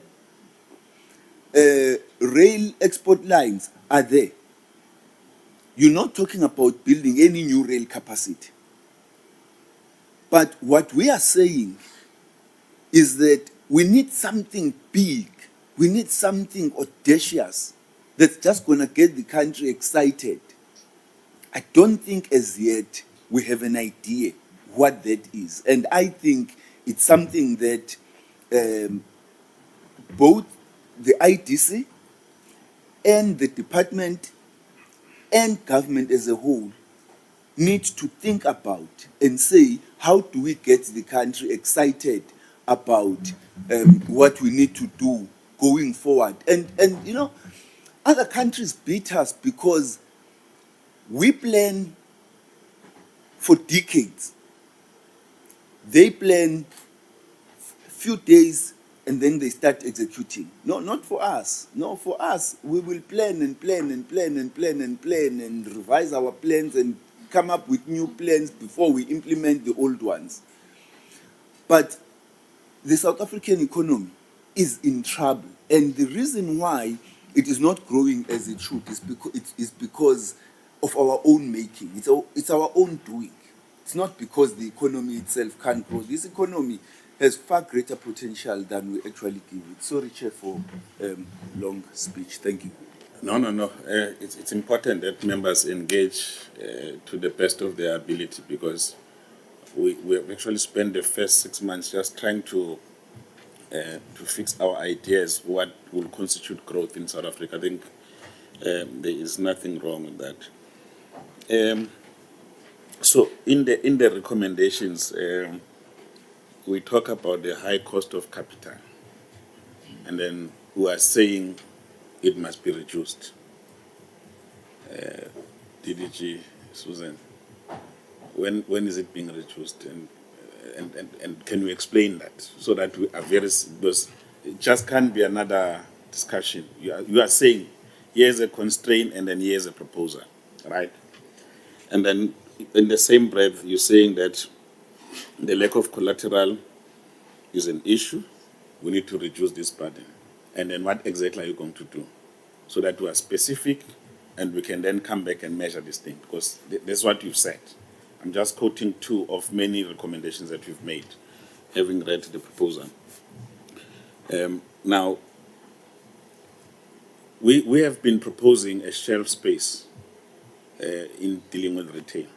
H: Rail export lines are there. You're not talking about building any new rail capacity. But what we are saying is that we need something big. We need something audacious that's just going to get the country excited. I don't think as yet we have an idea what that is. And I think it's something that both the ITC and the department and government as a whole need to think about and say, how do we get the country excited about what we need to do going forward? And you know, other countries beat us because we plan for decades. They plan a few days and then they start executing. No, not for us. No, for us, we will plan and plan and plan and plan and plan and revise our plans and come up with new plans before we implement the old ones. But the South African economy is in trouble. And the reason why it is not growing as it should is because of our own making. It's our own doing. It's not because the economy itself can't grow. This economy has far greater potential than we actually give it. Sorry, Chair, for long speech. Thank you.
B: No. It's important that members engage to the best of their ability, because we have actually spent the first 6 months just trying to fix our ideas what will constitute growth in South Africa. I think there is nothing wrong with that. So in the recommendations, we talk about the high cost of capital, and then we are saying it must be reduced. DDG, Susan, when is it being reduced, and can you explain that so that we are very, because it just can't be another discussion. You are saying here's a constraint and then here's a proposal, right? And then in the same breath, you're saying that the lack of collateral is an issue. We need to reduce this burden. And then what exactly are you going to do? So that we are specific and we can then come back and measure this thing, because that's what you've said. I'm just quoting two of many recommendations that you've made, having read the proposal. Now, we have been proposing a shelf space in dealing with retail.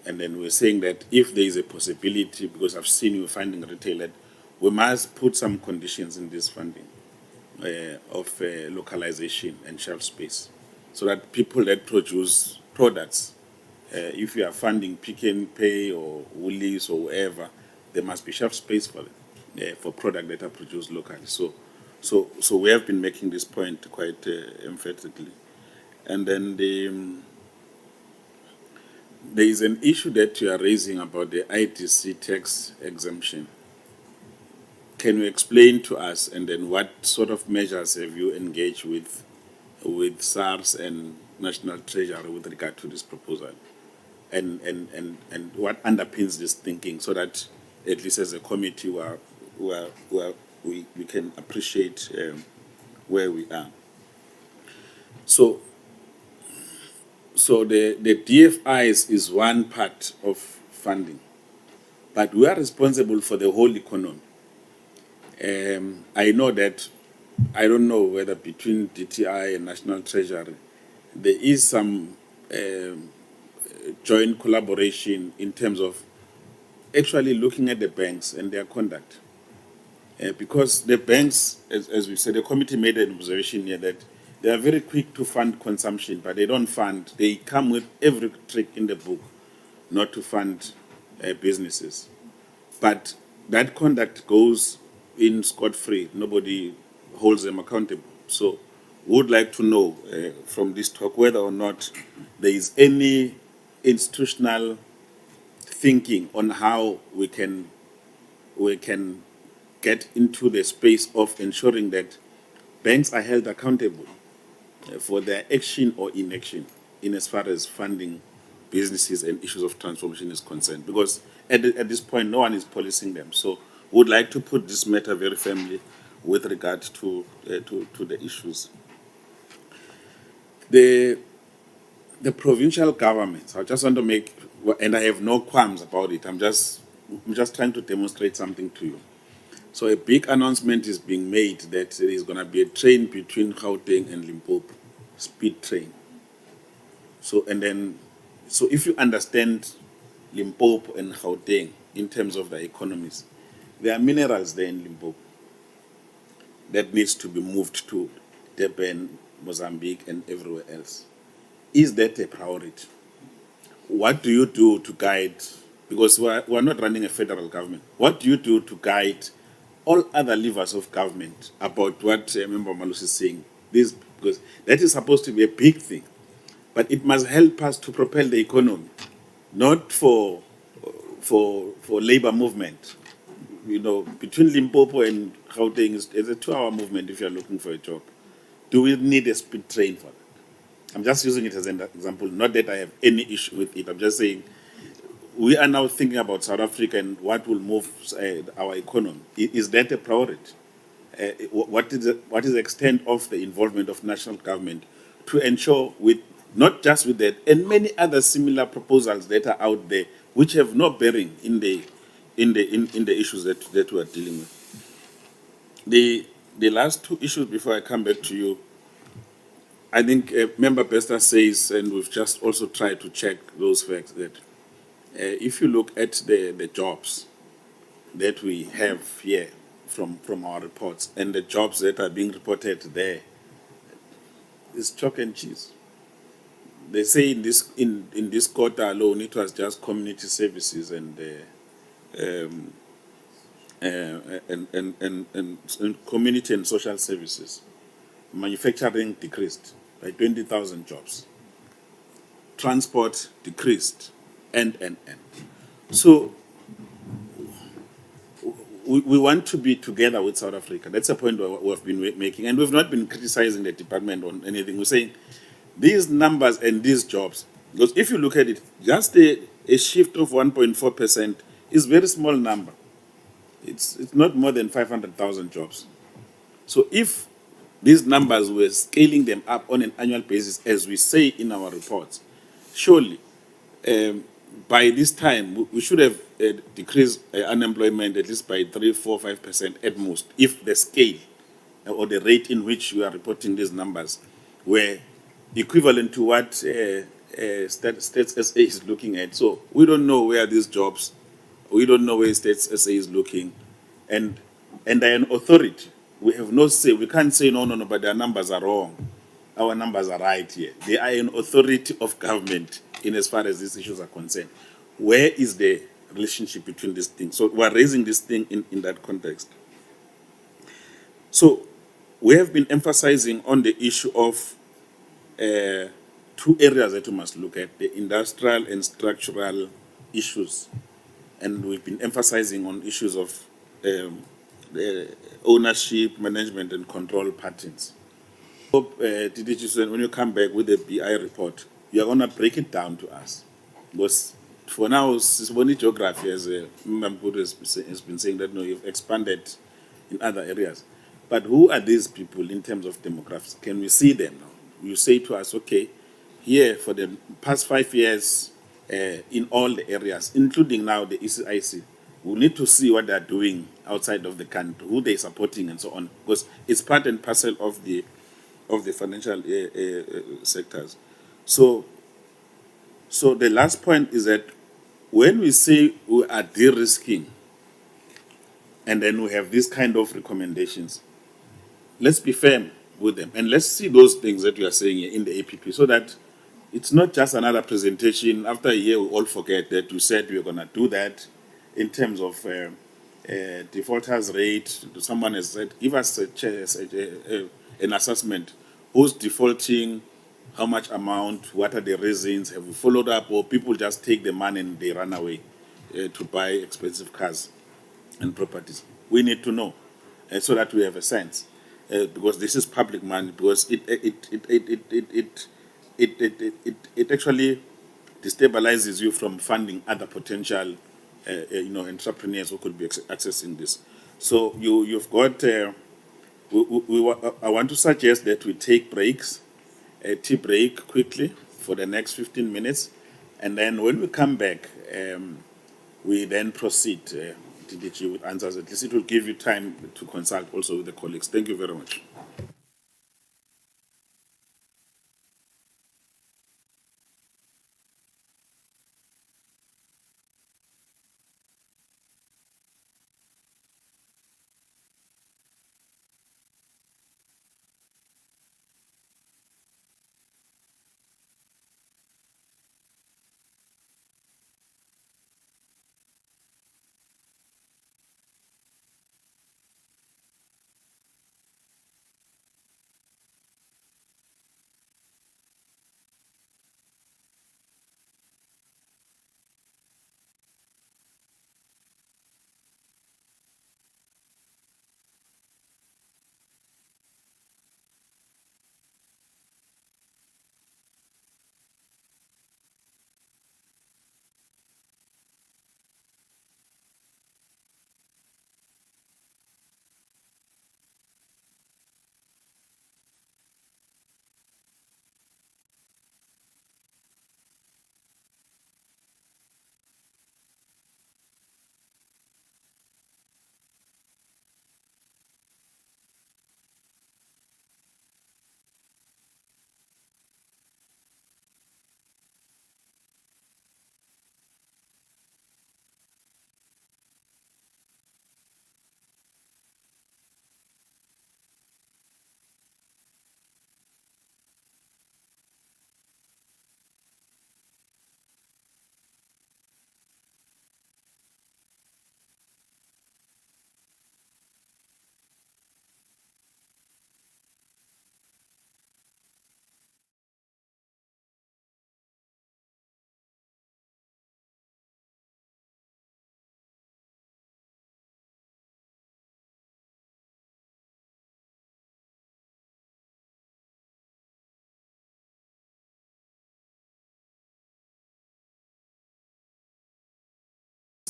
B: And then we're saying that if there is a possibility, because I've seen you finding retail, that we must put some conditions in this funding of localization and shelf space, so that people that produce products, if you are funding Pick and Pay or Woolies or whoever, there must be shelf space for them, for product that are produced locally. So we have been making this point quite emphatically. And then there is an issue that you are raising about the ITC tax exemption. Can you explain to us, and then what sort of measures have you engaged with SARS and National Treasury with regard to this proposal? And what underpins this thinking, so that at least as a committee we can appreciate where we are. So the DFIs is one part of funding, but we are responsible for the whole economy. I know that, I don't know whether between DTI and National Treasury there is some joint collaboration in terms of actually looking at the banks and their conduct. Because the banks, as we said, the committee made an observation here that they are very quick to fund consumption, but they don't fund. They come with every trick in the book not to fund businesses. But that conduct goes in scot-free. Nobody holds them accountable. So we would like to know from this talk whether or not there is any institutional thinking on how we can get into the space of ensuring that banks are held accountable for their action or inaction in as far as funding businesses and issues of transformation is concerned. Because at this point, no one is policing them. So we would like to put this matter very firmly with regard to the issues. The provincial governments, I just want to make, and I have no qualms about it, I'm just trying to demonstrate something to you. So a big announcement is being made that there is going to be a train between Gauteng and Limpopo, speed train. So if you understand Limpopo and Gauteng in terms of the economies, there are minerals there in Limpopo that needs to be moved to Durban, Mozambique, and everywhere else. Is that a priority? What do you do to guide, because we're not running a federal government, what do you do to guide all other levers of government about what Member Malus is saying? This, because that is supposed to be a big thing, but it must help us to propel the economy, not for labor movement. You know, between Limpopo and Gauteng is a 2-hour movement if you're looking for a job. Do we need a speed train for that? I'm just using it as an example, not that I have any issue with it. I'm just saying we are now thinking about South Africa and what will move our economy. Is that a priority? What is the extent of the involvement of national government to ensure with not just with that, and many other similar proposals that are out there, which have no bearing in the issues that we are dealing with. The last two issues before I come back to you, I think Member Bester says, and we've just also tried to check those facts, that if you look at the jobs that we have here from our reports and the jobs that are being reported there, it's chalk and cheese. They say in this quarter alone, it was just community services and community and social services. Manufacturing decreased by 20,000 jobs. Transport decreased, and. So we want to be together with South Africa. That's a point we've been making, and we've not been criticizing the department on anything. We're saying these numbers and these jobs, because if you look at it, just a shift of 1.4% is a very small number. It's not more than 500,000 jobs. So if these numbers were scaling them up on an annual basis, as we say in our reports, surely by this time we should have decreased unemployment at least by 3, 4, 5% at most, if the scale or the rate in which we are reporting these numbers were equivalent to what States SA is looking at. So we don't know where these jobs, we don't know where States SA is looking, and they're an authority. We have no say. We can't say no, but their numbers are wrong. Our numbers are right here. They are an authority of government in as far as these issues are concerned. Where is the relationship between these things? So we're raising this thing in that context. So we have been emphasizing on the issue of two areas that we must look at, the industrial and structural issues. And we've been emphasizing on issues of the ownership, management, and control patterns. Hope, DDG, when you come back with the BI report, you're going to break it down to us. Because for now, it's only geography, as Mampudu has been saying, that you've expanded in other areas. But who are these people in terms of demographics? Can we see them now? You say to us, okay, here for the past 5 years, in all the areas, including now the ECIC, we need to see what they're doing outside of the country, who they're supporting, and so on, because it's part and parcel of the financial sectors. So the last point is that when we say we are de-risking, and then we have these kind of recommendations, let's be firm with them, and let's see those things that we are saying here in the APP, so that it's not just another presentation. After a year, we all forget that we said we were going to do that in terms of defaulters rate. Someone has said, give us an assessment. Who's defaulting? How much amount? What are the reasons? Have we followed up? Or people just take the money and they run away to buy expensive cars and properties? We need to know so that we have a sense. Because this is public money, because it actually destabilizes you from funding other potential entrepreneurs who could be accessing this. So you've got I want to suggest that we take breaks, a tea break quickly for the next 15 minutes, and then when we come back, we then proceed DDG with answers. At least it will give you time to consult also with the colleagues. Thank you very much.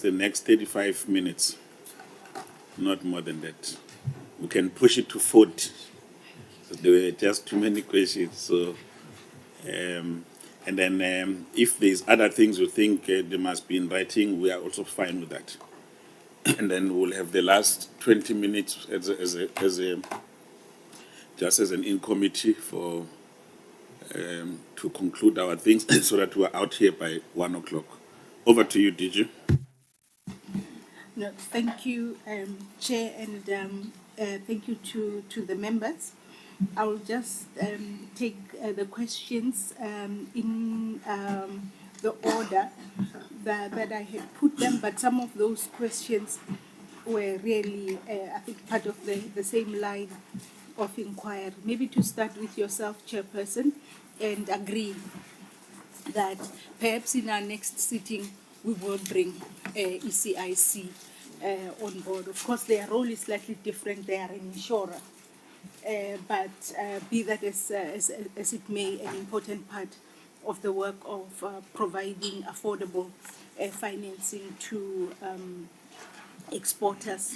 B: the next 35 minutes, not more than that. We can push it to 40. So there were just too many questions. So, and then if there's other things you think they must be in writing, we are also fine with that. And then we'll have the last 20 minutes just as an in committee for to conclude our things so that we're out here by 1 o'clock. Over to you, DG.
I: No, thank you, Chair, and thank you to the members. I will just take the questions in the order that I had put them, but some of those questions were really, I think, part of the same line of inquiry. Maybe to start with yourself, Chairperson, and agree that perhaps in our next sitting we will bring ECIC on board. Of course, their role is slightly different. They are an insurer. But be that as it may, an important part of the work of providing affordable financing to exporters.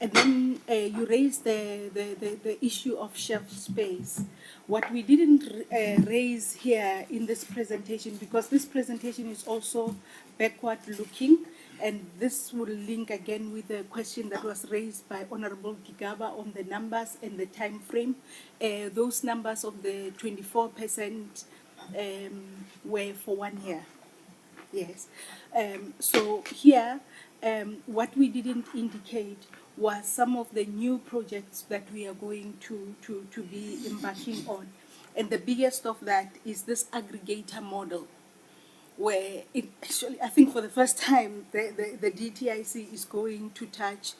I: And then you raised the issue of shelf space. What we didn't raise here in this presentation, because this presentation is also backward looking, and this will link again with the question that was raised by Honorable Gigaba on the numbers and the time frame. Those numbers of the 24% were for 1 year. Yes. So here, what we didn't indicate was some of the new projects that we are going to be embarking on. And the biggest of that is this aggregator model, where it actually, I think for the first time, the DTIC is going to touch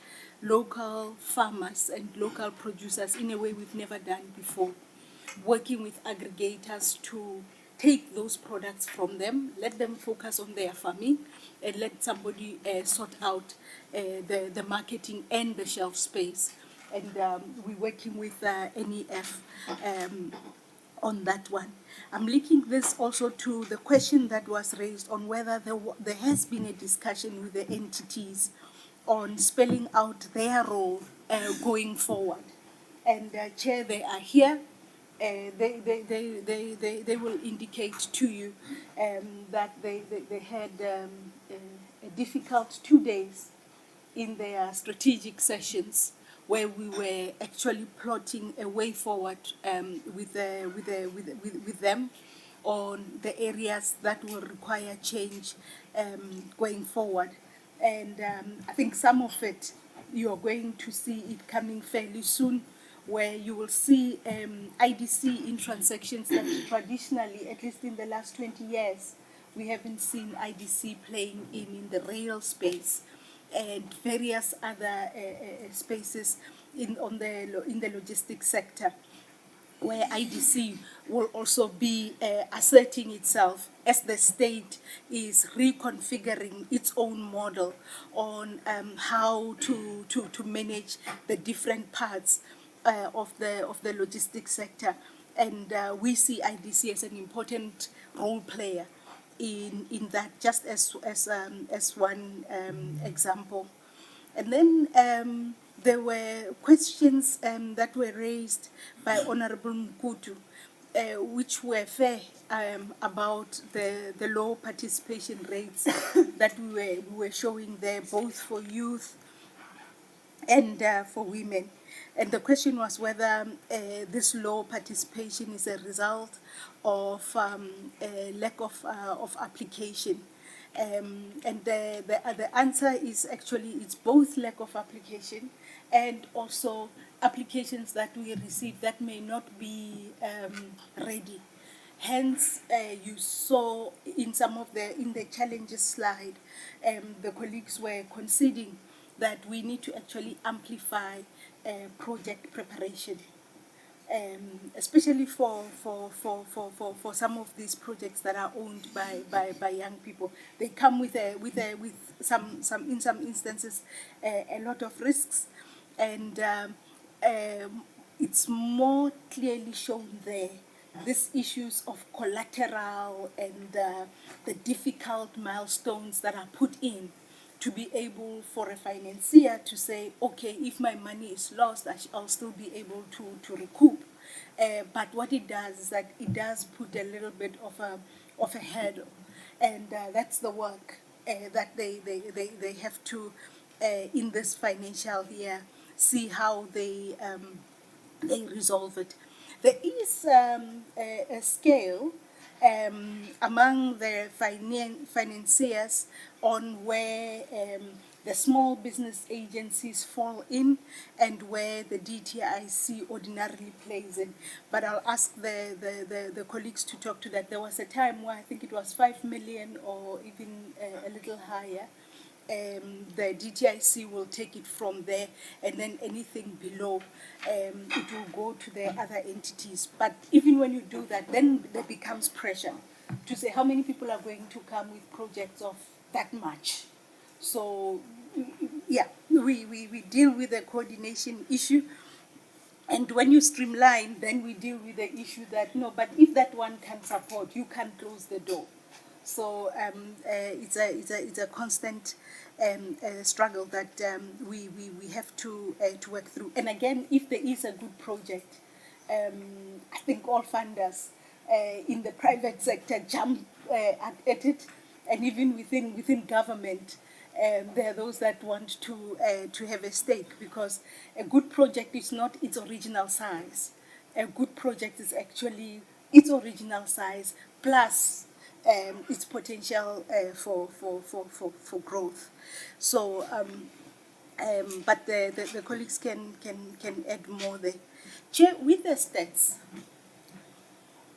I: local farmers and local producers in a way we've never done before, working with aggregators to take those products from them, let them focus on their farming, and let somebody sort out the marketing and the shelf space. And we're working with NEF on that one. I'm linking this also to the question that was raised on whether there has been a discussion with the entities on spelling out their role going forward. And Chair, they are here. They will indicate to you that they had a difficult 2 days in their strategic sessions, where we were actually plotting a way forward with them on the areas that will require change going forward. And I think some of it, you're going to see it coming fairly soon, where you will see IDC in transactions that traditionally, at least in the last 20 years, we haven't seen IDC playing in the rail space and various other spaces in the logistics sector, where IDC will also be asserting itself as the state is reconfiguring its own model on how to manage the different parts of the logistics sector. And we see IDC as an important role player in that, just as one example. And then there were questions that were raised by Honorable Mkutu, which were fair about the low participation rates that we were showing there, both for youth and for women. And the question was whether this low participation is a result of a lack of application. And the answer is actually it's both lack of application and also applications that we receive that may not be ready. Hence, you saw in the challenges slide, the colleagues were conceding that we need to actually amplify project preparation, especially for some of these projects that are owned by young people. They come with some in some instances a lot of risks, and it's more clearly shown there these issues of collateral and the difficult milestones that are put in to be able for a financier to say, okay, if my money is lost, I'll still be able to recoup. But what it does is that it does put a little bit of a hurdle. And that's the work that they have to, in this financial year, see how they resolve it. There is a scale among the financiers on where the small business agencies fall in and where the DTIC ordinarily plays in. But I'll ask the colleagues to talk to that. There was a time where I think it was 5 million or even a little higher. The DTIC will take it from there, and then anything below, it will go to the other entities. But even when you do that, then there becomes pressure to say how many people are going to come with projects of that much. So, yeah, we deal with the coordination issue. And when you streamline, then we deal with the issue that, no, but if that one can support, you can close the door. So it's a constant struggle that we have to work through. And again, if there is a good project, I think all funders in the private sector jump at it, and even within government, there are those that want to have a stake, because a good project is not its original size. A good project is actually its original size plus its potential for growth. So, but the colleagues can add more there. Chair, with the stats,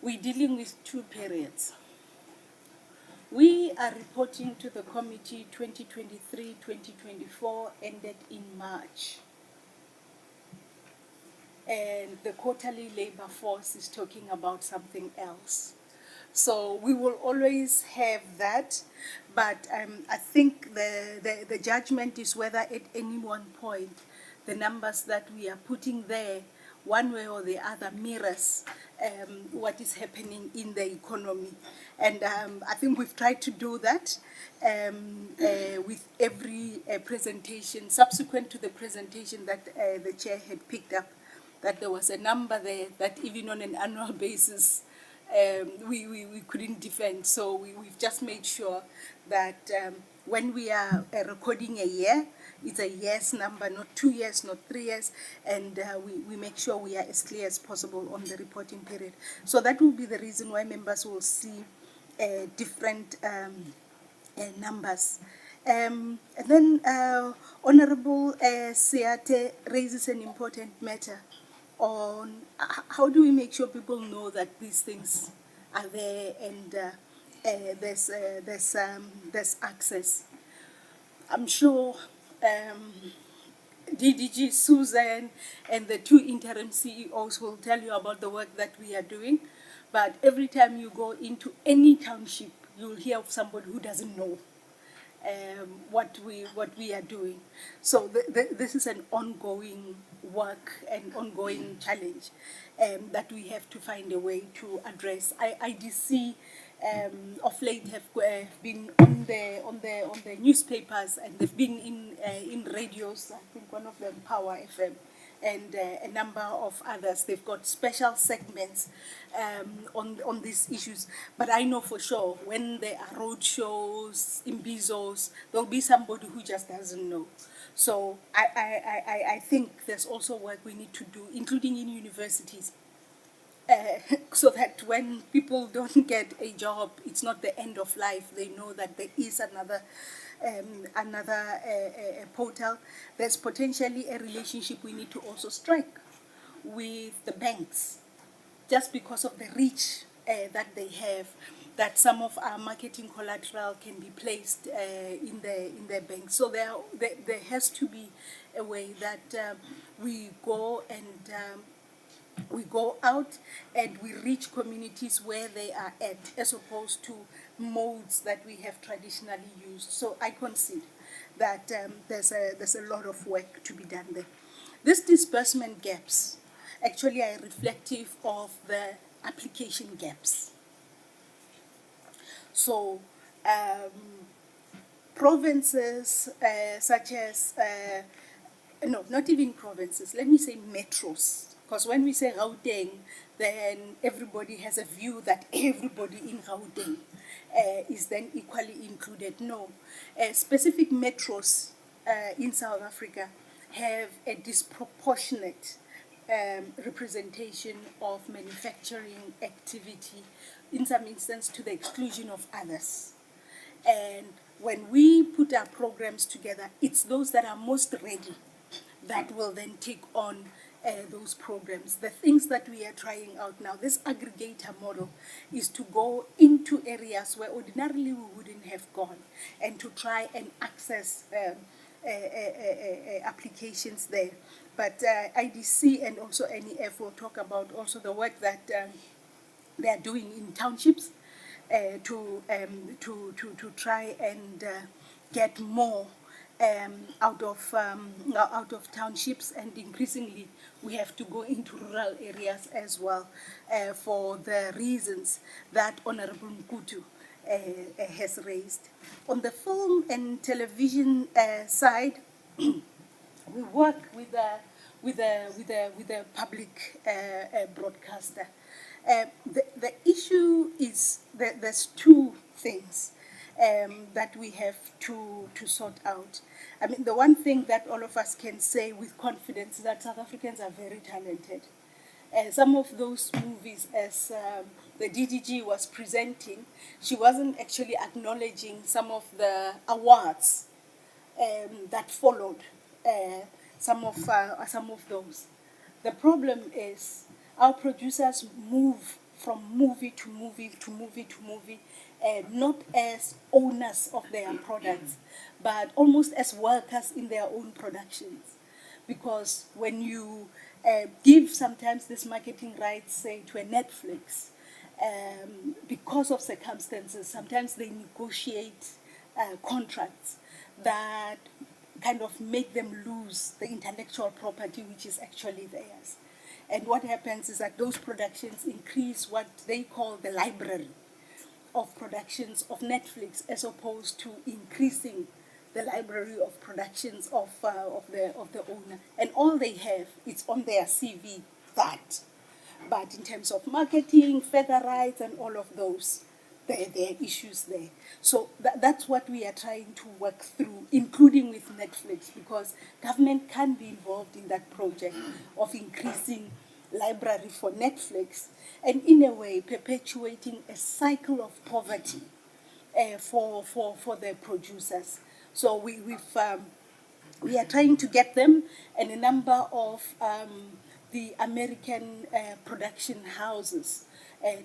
I: we're dealing with 2 periods. We are reporting to the committee 2023-2024 ended in March. And the quarterly labor force is talking about something else. So we will always have that, but I think the judgment is whether at any one point the numbers that we are putting there, one way or the other, mirrors what is happening in the economy. And I think we've tried to do that with every presentation, subsequent to the presentation that the chair had picked up, that there was a number there that even on an annual basis, we couldn't defend. So we've just made sure that when we are recording a year, it's a year's number, not 2 years, not 3 years, and we make sure we are as clear as possible on the reporting period. So that will be the reason why members will see different numbers. And then Honorable Seate raises an important matter on how do we make sure people know that these things are there and there's access. I'm sure DDG Susan and the 2 interim CEOs will tell you about the work that we are doing, but every time you go into any township, you'll hear of somebody who doesn't know what we are doing. So this is an ongoing work and ongoing challenge that we have to find a way to address. IDC of late have been on the newspapers, and they've been in radios. I think one of them, Power FM, and a number of others. They've got special segments on these issues. But I know for sure when there are road shows, imbizos, there'll be somebody who just doesn't know. So I think there's also work we need to do, including in universities, so that when people don't get a job, it's not the end of life. They know that there is another portal. There's potentially a relationship we need to also strike with the banks, just because of the reach that they have, that some of our marketing collateral can be placed in the bank. So there has to be a way that we go and we go out and we reach communities where they are at, as opposed to modes that we have traditionally used. So I concede that there's a lot of work to be done there. These disbursement gaps actually are reflective of the application gaps. So provinces such as, no, not even provinces, let me say metros. Because when we say Gauteng, then everybody has a view that everybody in Gauteng is then equally included. No, specific metros in South Africa have a disproportionate representation of manufacturing activity, in some instances to the exclusion of others. And when we put our programs together, it's those that are most ready that will then take on those programs. The things that we are trying out now, this aggregator model, is to go into areas where ordinarily we wouldn't have gone and to try and access applications there. But IDC and also NEF will talk about also the work that they are doing in townships to try and get more out of townships, and increasingly we have to go into rural areas as well for the reasons that Honorable Mkutu has raised. On the film and television side, we work with a public broadcaster. The issue is that there's two things that we have to sort out. I mean, the one thing that all of us can say with confidence is that South Africans are very talented. Some of those movies, as the DDG was presenting, she wasn't actually acknowledging some of the awards that followed some of those. The problem is our producers move from movie to movie to movie to movie, not as owners of their products, but almost as workers in their own productions. Because when you give sometimes this marketing rights, say, to a Netflix, because of circumstances, sometimes they negotiate contracts that kind of make them lose the intellectual property which is actually theirs. And what happens is that those productions increase what they call the library of productions of Netflix, as opposed to increasing the library of productions of the owner. And all they have is on their CV that. But in terms of marketing, feather rights, and all of those, there are issues there. So that's what we are trying to work through, including with Netflix, because government can be involved in that project of increasing library for Netflix, and in a way perpetuating a cycle of poverty for the producers. So we are trying to get them, and a number of the American production houses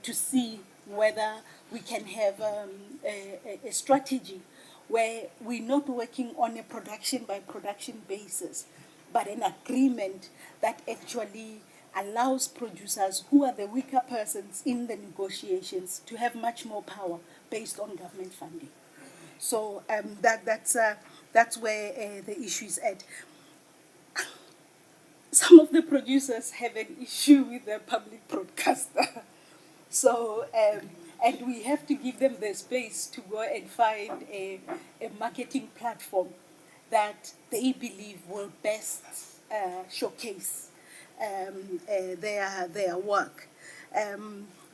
I: to see whether we can have a strategy where we're not working on a production by production basis, but an agreement that actually allows producers who are the weaker persons in the negotiations to have much more power based on government funding. So that's where the issue is at. Some of the producers have an issue with the public broadcaster. So, and we have to give them the space to go and find a marketing platform that they believe will best showcase their work.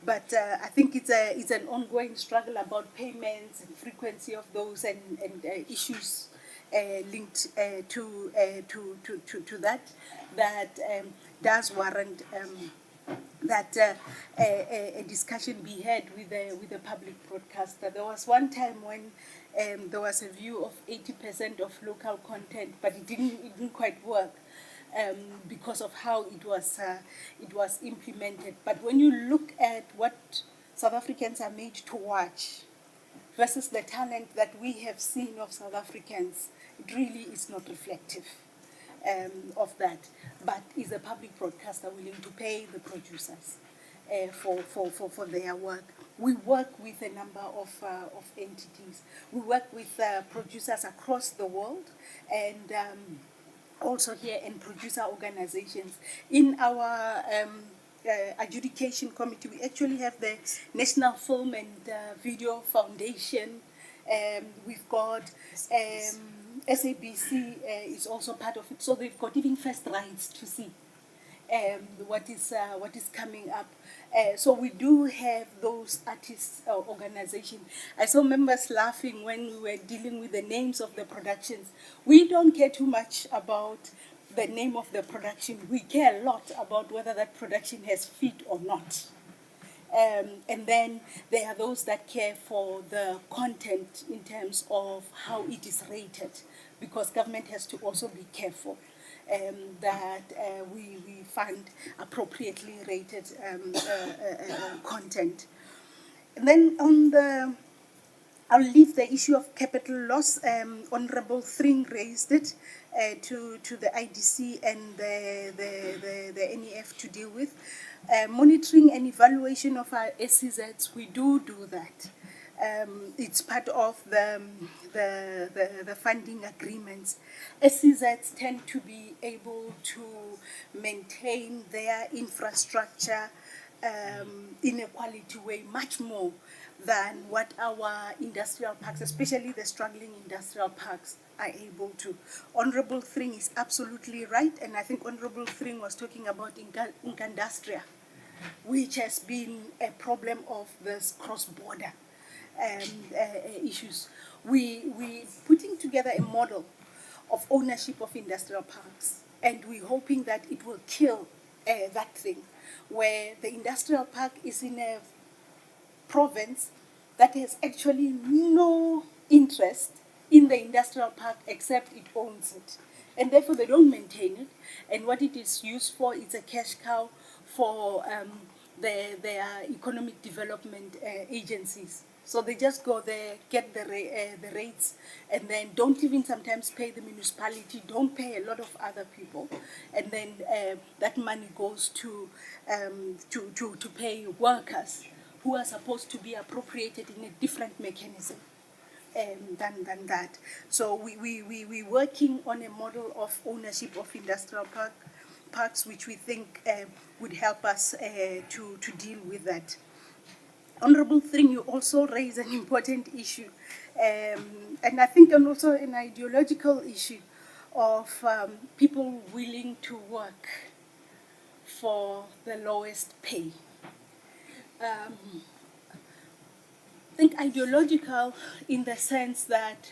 I: But I think it's an ongoing struggle about payments and frequency of those, and issues linked to that does warrant that a discussion be had with the public broadcaster. There was one time when there was a view of 80% of local content, but it didn't quite work. Because of how it was implemented. But when you look at what South Africans are made to watch versus the talent that we have seen of South Africans, it really is not reflective of that. But is the public broadcaster willing to pay the producers for their work? We work with a number of entities. We work with producers across the world, and also here in producer organizations. In our adjudication committee. We actually have the National Film and Video Foundation. We've got SABC is also part of it. So they've got even first rights to see what is coming up. So we do have those artists organizations. I saw members laughing when we were dealing with the names of the productions. We don't care too much about the name of the production. We care a lot about whether that production has feet or not. And then there are those that care for the content in terms of how it is rated, because government has to also be careful that we fund appropriately rated content. And then I'll leave the issue of capital loss. Honorable Thring raised it to the IDC and the NEF to deal with. Monitoring and evaluation of our SEZs, we do that. It's part of the funding agreements. SEZs tend to be able to maintain their infrastructure in a quality way much more than what our industrial parks, especially the struggling industrial parks, are able to. Honorable Thring is absolutely right, and I think Honorable Thring was talking about Incandastria, which has been a problem of this cross-border issues. We putting together a model of ownership of industrial parks, and we're hoping that it will kill that thing, where the industrial park is in a province that has actually no interest in the industrial park except it owns it, and therefore they don't maintain it, and what it is used for is a cash cow for their economic development agencies. So they just go there, get the rates, and then don't even sometimes pay the municipality, don't pay a lot of other people, and then that money goes to pay workers who are supposed to be appropriated in a different mechanism than that. So we're working on a model of ownership of industrial parks, which we think would help us to deal with that. Honorable Thring, you also raise an important issue, and I think also an ideological issue of people willing to work for the lowest pay. I think ideological in the sense that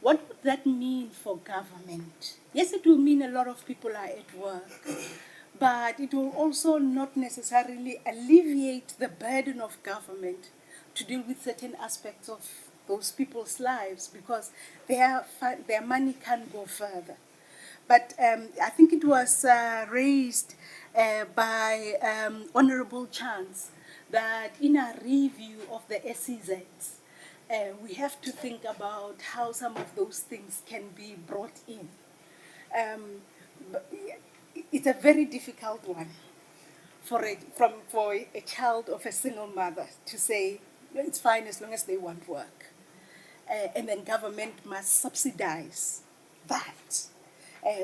I: what would that mean for government? Yes, it will mean a lot of people are at work, but it will also not necessarily alleviate the burden of government to deal with certain aspects of those people's lives, because their money can't go further. But I think it was raised by Honorable Chance that in a review of the SEZs, we have to think about how some of those things can be brought in. It's a very difficult one for a child of a single mother to say, it's fine as long as they want work. And then government must subsidize that.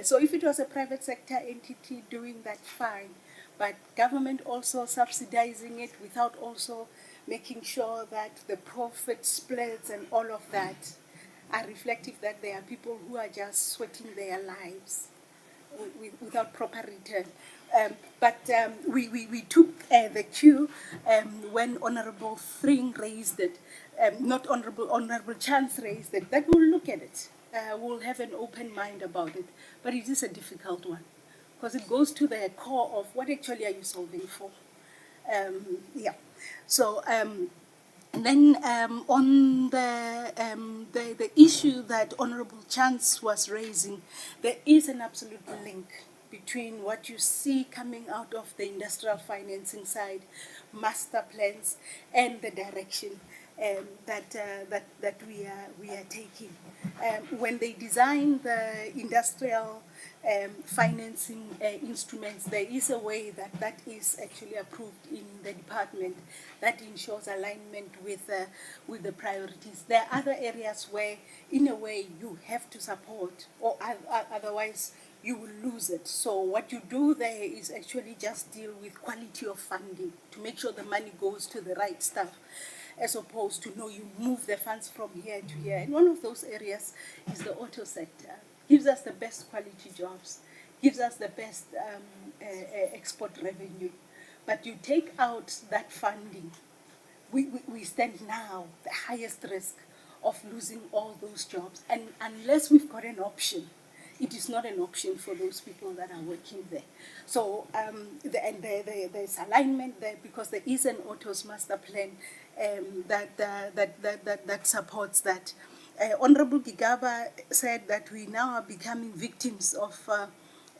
I: So if it was a private sector entity doing that, fine. But government also subsidizing it without also making sure that the profit splits and all of that are reflective that there are people who are just sweating their lives without proper return. But we took the cue when Honorable Thring raised it, not Honorable Chance raised it, that we'll look at it. We'll have an open mind about it. But it is a difficult one, because it goes to the core of what actually are you solving for. So and then on the issue that Honorable Chance was raising, there is an absolute link between what you see coming out of the industrial financing side, master plans, and the direction that we are taking. When they design the industrial financing instruments, there is a way that is actually approved in the department that ensures alignment with the priorities. There are other areas where, in a way, you have to support, or otherwise you will lose it. So what you do there is actually just deal with quality of funding to make sure the money goes to the right stuff, as opposed to, no, you move the funds from here to here. And one of those areas is the auto sector. Gives us the best quality jobs, gives us the best export revenue. But you take out that funding, we stand now the highest risk of losing all those jobs. And unless we've got an option, it is not an option for those people that are working there. So there's alignment there because there is an autos master plan that supports that. Honorable Gigaba said that we now are becoming victims of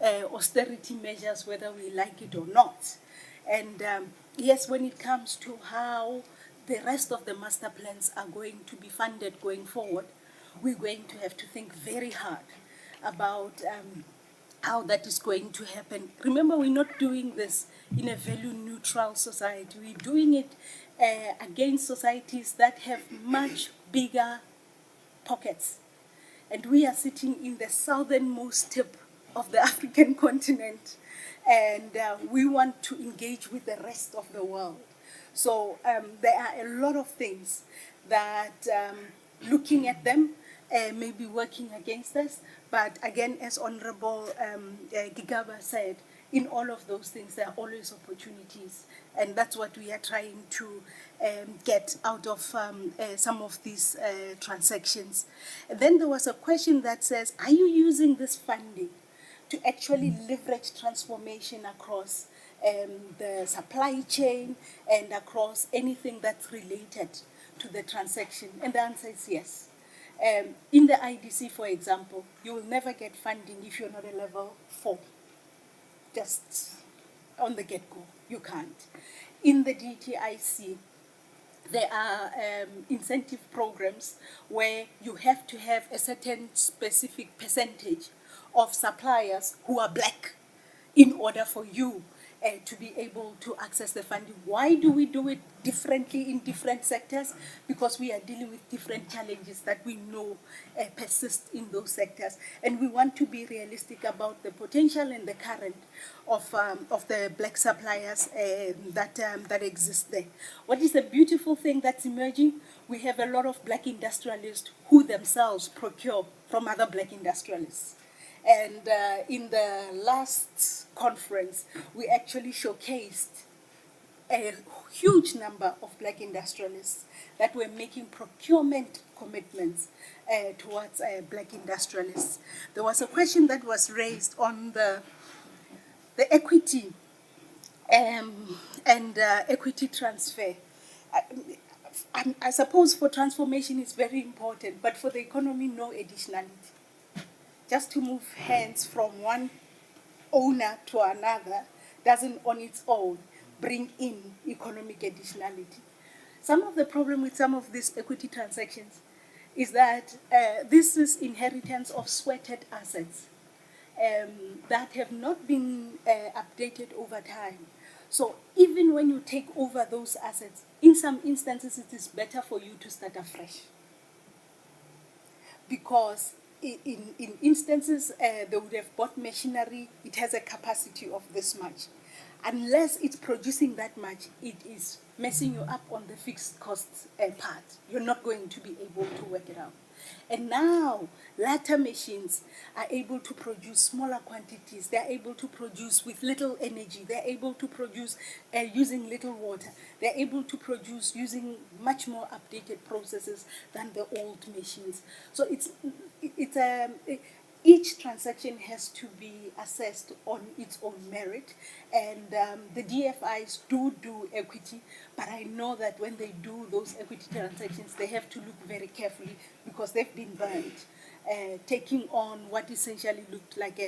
I: austerity measures, whether we like it or not. And yes, when it comes to how the rest of the master plans are going to be funded going forward, we're going to have to think very hard about how that is going to happen. Remember, we're not doing this in a value-neutral society. We're doing it against societies that have much bigger pockets. And we are sitting in the southernmost tip of the African continent, and we want to engage with the rest of the world. So there are a lot of things that looking at them may be working against us. But again, as Honorable Gigaba said, in all of those things, there are always opportunities. And that's what we are trying to get out of some of these transactions. And then there was a question that says, are you using this funding to actually leverage transformation across the supply chain and across anything that's related to the transaction? And the answer is yes. In the IDC, for example, you will never get funding if you're not a level 4. Just on the get-go, you can't. In the DTIC, there are incentive programs where you have to have a certain specific percentage of suppliers who are black in order for you to be able to access the funding. Why do we do it differently in different sectors? Because we are dealing with different challenges that we know persist in those sectors. And we want to be realistic about the potential and the current of the black suppliers that exist there. What is the beautiful thing that's emerging? We have a lot of black industrialists who themselves procure from other black industrialists. And in the last conference, we actually showcased a huge number of black industrialists that were making procurement commitments towards black industrialists. There was a question that was raised on the equity and equity transfer. I suppose for transformation it's very important, but for the economy, no additionality. Just to move hands from one owner to another doesn't on its own bring in economic additionality. Some of the problem with some of these equity transactions is that this is inheritance of sweated assets that have not been updated over time. So even when you take over those assets, in some instances it is better for you to start afresh. Because in instances, they would have bought machinery, it has a capacity of this much. Unless it's producing that much, it is messing you up on the fixed costs part. You're not going to be able to work it out. And now, latter machines are able to produce smaller quantities. They're able to produce with little energy. They're able to produce using little water. They're able to produce using much more updated processes than the old machines. So each transaction has to be assessed on its own merit, and the DFIs do equity, but I know that when they do those equity transactions, they have to look very carefully because they've been burnt, taking on what essentially looked like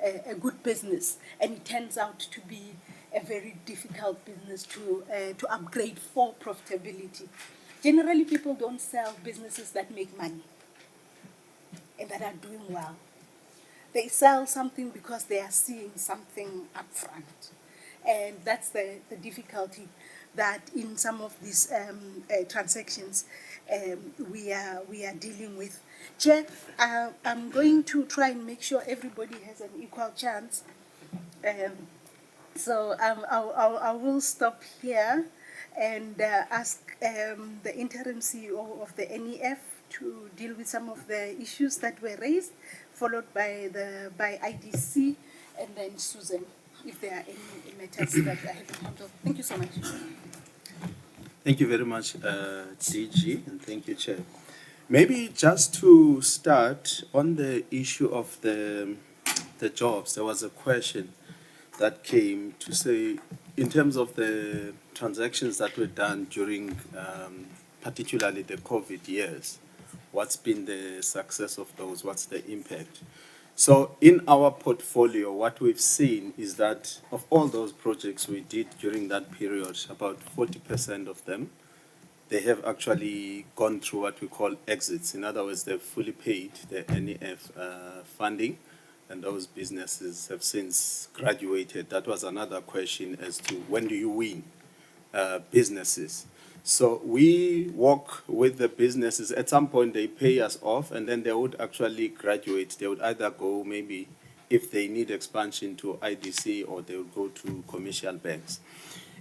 I: a good business, and it turns out to be a very difficult business to upgrade for profitability. Generally, people don't sell businesses that make money and that are doing well. They sell something because they are seeing something up front. And that's the difficulty that in some of these transactions we are dealing with. Chair, I'm going to try and make sure everybody has an equal chance. So I will stop here and ask the interim CEO of the NEF to deal with some of the issues that were raised, followed by IDC, and then Susan, if there are any matters that I haven't handled. Thank you so much.
J: Thank you very much, DG, and thank you, Chair. Maybe just to start on the issue of the jobs, there was a question that came to say, in terms of the transactions that were done during particularly the COVID years, what's been the success of those, what's the impact? So in our portfolio, what we've seen is that of all those projects we did during that period, about 40% of them, they have actually gone through what we call exits. In other words, they've fully paid the NEF funding, and those businesses have since graduated. That was another question as to when do you win businesses. So we work with the businesses. At some point, they pay us off, and then they would actually graduate. They would either go, maybe if they need expansion, to IDC, or they would go to commercial banks.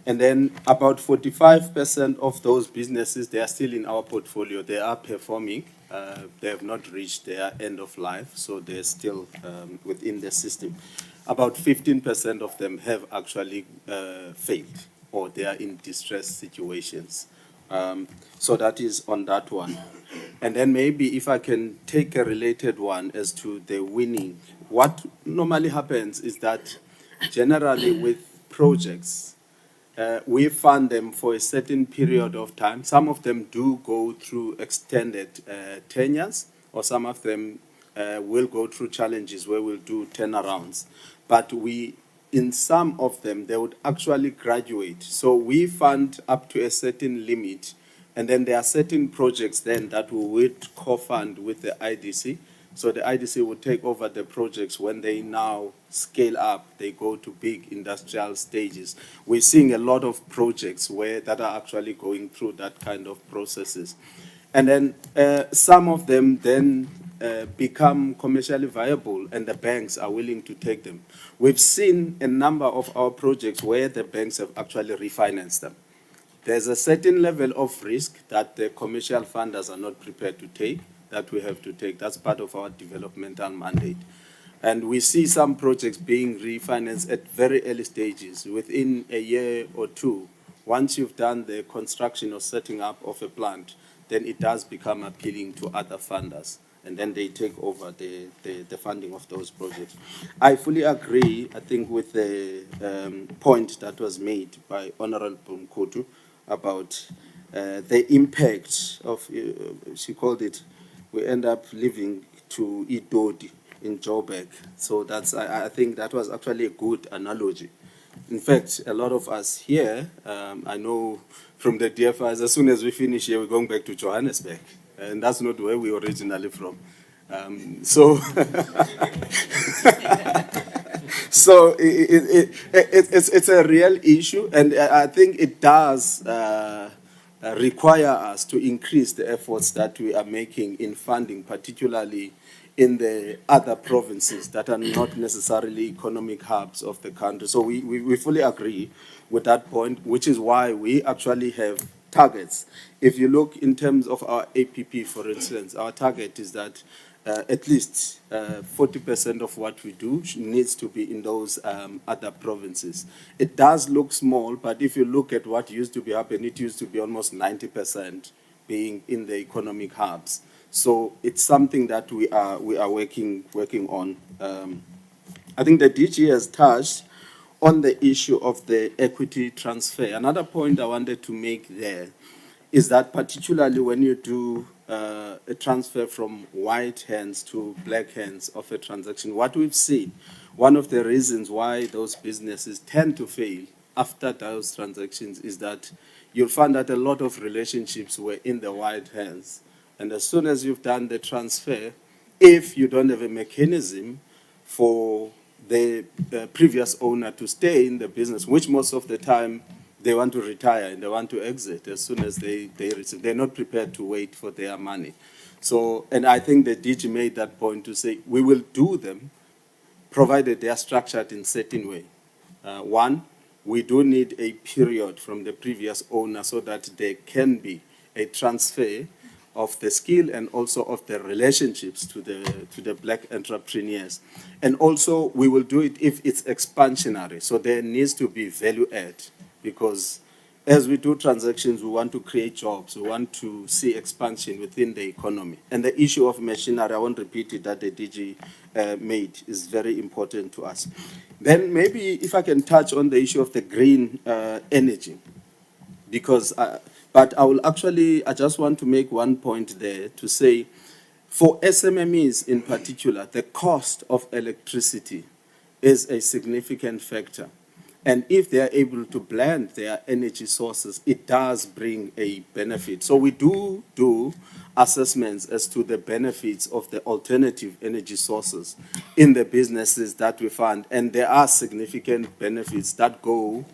J: And then about 45% of those businesses, they are still in our portfolio. They are performing. They have not reached their end of life, so they're still within the system. About 15% of them have actually failed, or they are in distressed situations. So that is on that one. And then maybe if I can take a related one as to the winning. What normally happens is that generally with projects, we fund them for a certain period of time. Some of them do go through extended tenures, or some of them will go through challenges where we'll do turnarounds. But in some of them, they would actually graduate. So we fund up to a certain limit, and then there are certain projects then that we would co-fund with the IDC. So the IDC will take over the projects when they now scale up, they go to big industrial stages. We're seeing a lot of projects that are actually going through that kind of processes. And then some of them then become commercially viable, and the banks are willing to take them. We've seen a number of our projects where the banks have actually refinanced them. There's a certain level of risk that the commercial funders are not prepared to take, that we have to take. That's part of our developmental mandate. And we see some projects being refinanced at very early stages, within a year or two. Once you've done the construction or setting up of a plant, then it does become appealing to other funders, and then they take over the funding of those projects. I fully agree, I think, with the point that was made by Honorable Mkutu about the impact of, she called it, we end up living to Idodi in Joburg. So that's, I think that was actually a good analogy. In fact, a lot of us here, I know from the DFIs, as soon as we finish here, we're going back to Johannesburg. And that's not where we originally from. So it's a real issue, and I think it does require us to increase the efforts that we are making in funding, particularly in the other provinces that are not necessarily economic hubs of the country. So we fully agree with that point, which is why we actually have targets. If you look in terms of our APP, for instance, our target is that at least 40% of what we do needs to be in those other provinces. It does look small, but if you look at what used to be happening, it used to be almost 90% being in the economic hubs. So it's something that we are working on. I think the DG has touched on the issue of the equity transfer. Another point I wanted to make there is that particularly when you do a transfer from white hands to black hands of a transaction, what we've seen, one of the reasons why those businesses tend to fail after those transactions is that you'll find that a lot of relationships were in the white hands. And as soon as you've done the transfer, if you don't have a mechanism for the previous owner to stay in the business, which most of the time they want to retire and they want to exit as soon as they receive, they're not prepared to wait for their money. So, and I think the DG made that point to say we will do them provided they are structured in certain way. One, we do need a period from the previous owner so that there can be a transfer of the skill and also of the relationships to the black entrepreneurs. And also we will do it if it's expansionary. So there needs to be value add, because as we do transactions, we want to create jobs. We want to see expansion within the economy. And the issue of machinery, I won't repeat it, that the DG made is very important to us. Then maybe if I can touch on the issue of the green energy, because, but I just want to make one point there to say, for SMMEs in particular, the cost of electricity is a significant factor. And if they are able to blend their energy sources, it does bring a benefit. So we do assessments as to the benefits of the alternative energy sources in the businesses that we fund. And there are significant benefits that go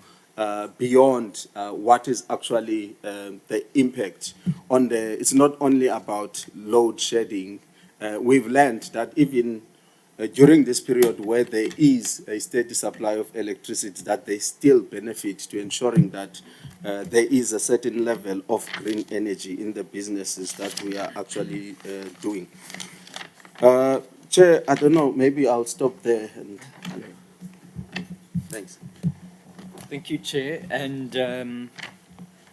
J: beyond what is actually the impact on it's not only about load shedding. We've learned that even during this period where there is a steady supply of electricity, that they still benefit to ensuring that there is a certain level of green energy in the businesses that we are actually doing. Chair, I don't know, maybe I'll stop there. Thanks.
K: Thank you, Chair, and